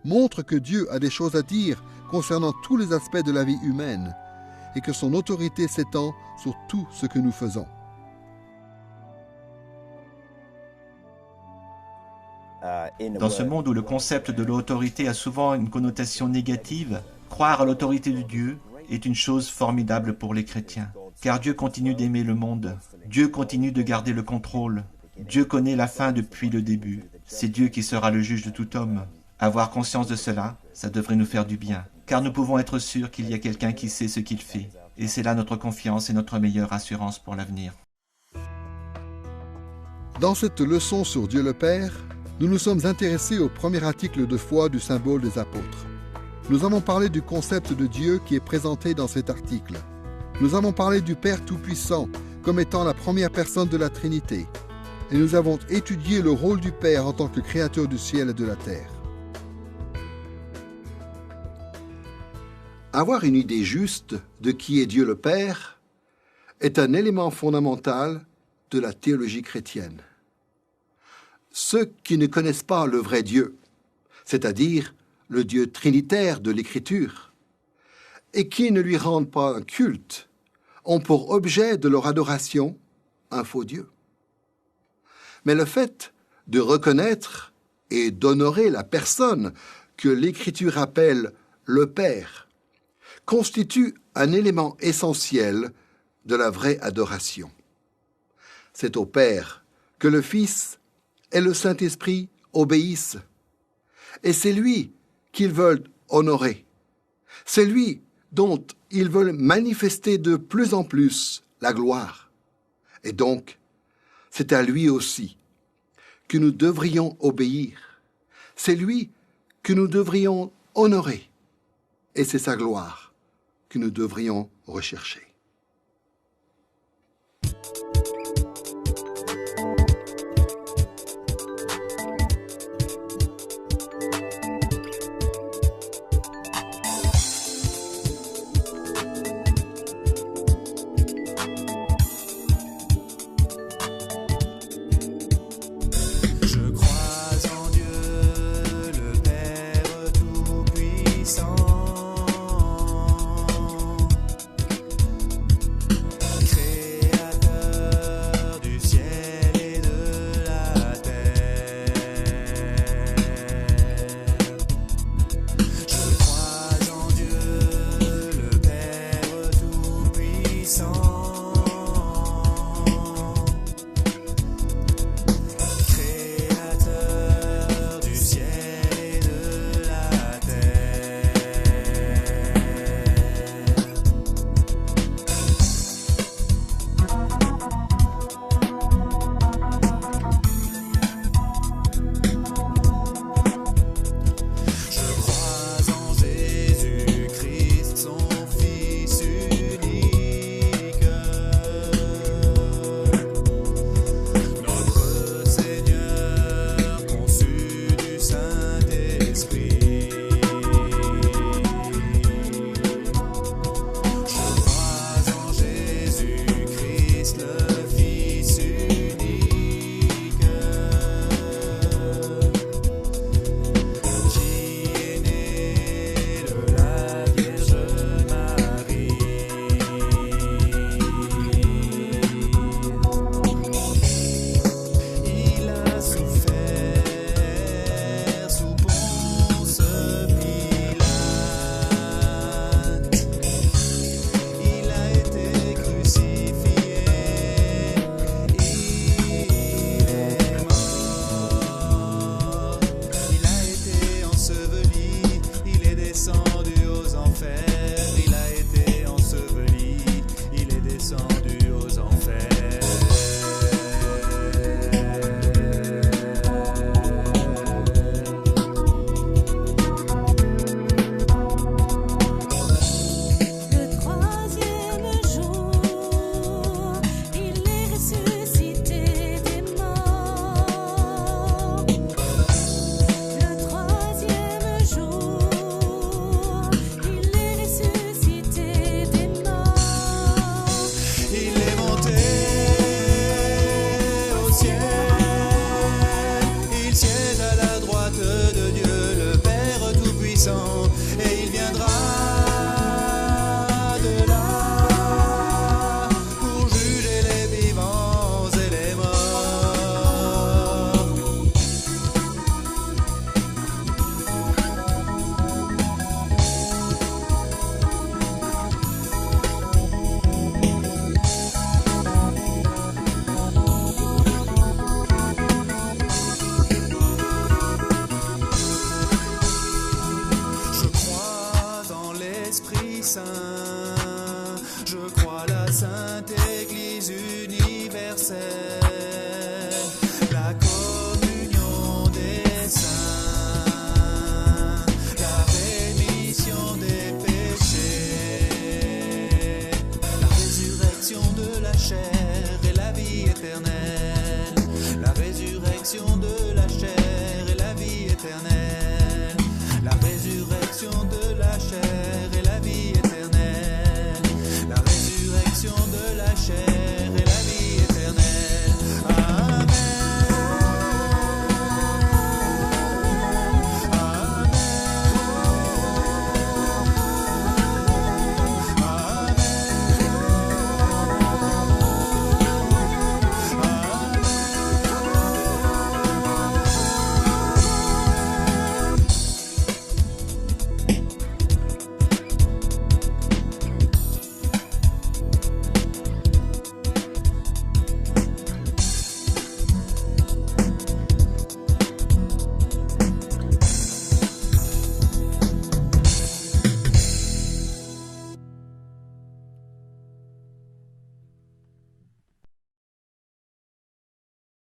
[SPEAKER 4] montrent que Dieu a des choses à dire concernant tous les aspects de la vie humaine et que son autorité s'étend sur tout ce que nous faisons.
[SPEAKER 6] Dans ce monde où le concept de l'autorité a souvent une connotation négative, croire à l'autorité de Dieu est une chose formidable pour les chrétiens. Car Dieu continue d'aimer le monde. Dieu continue de garder le contrôle. Dieu connaît la fin depuis le début. C'est Dieu qui sera le juge de tout homme. Avoir conscience de cela, ça devrait nous faire du bien. Car nous pouvons être sûrs qu'il y a quelqu'un qui sait ce qu'il fait. Et c'est là notre confiance et notre meilleure assurance pour l'avenir.
[SPEAKER 4] Dans cette leçon sur Dieu le Père, nous nous sommes intéressés au premier article de foi du symbole des apôtres. Nous avons parlé du concept de Dieu qui est présenté dans cet article. Nous avons parlé du Père Tout-Puissant comme étant la première personne de la Trinité. Et nous avons étudié le rôle du Père en tant que créateur du ciel et de la terre.
[SPEAKER 2] Avoir une idée juste de qui est Dieu le Père est un élément fondamental de la théologie chrétienne. Ceux qui ne connaissent pas le vrai Dieu, c'est-à-dire le Dieu trinitaire de l'Écriture, et qui ne lui rendent pas un culte, ont pour objet de leur adoration un faux Dieu. Mais le fait de reconnaître et d'honorer la personne que l'Écriture appelle le Père constitue un élément essentiel de la vraie adoration. C'est au Père que le Fils et le Saint-Esprit obéissent, et c'est lui qu'ils veulent honorer. C'est lui dont ils veulent manifester de plus en plus la gloire. Et donc, c'est à lui aussi que nous devrions obéir. C'est lui que nous devrions honorer. Et c'est sa gloire que nous devrions rechercher.
[SPEAKER 11] Créateur universelle, la communion des saints, la rémission des péchés, la résurrection de la chair et la vie éternelle, la résurrection de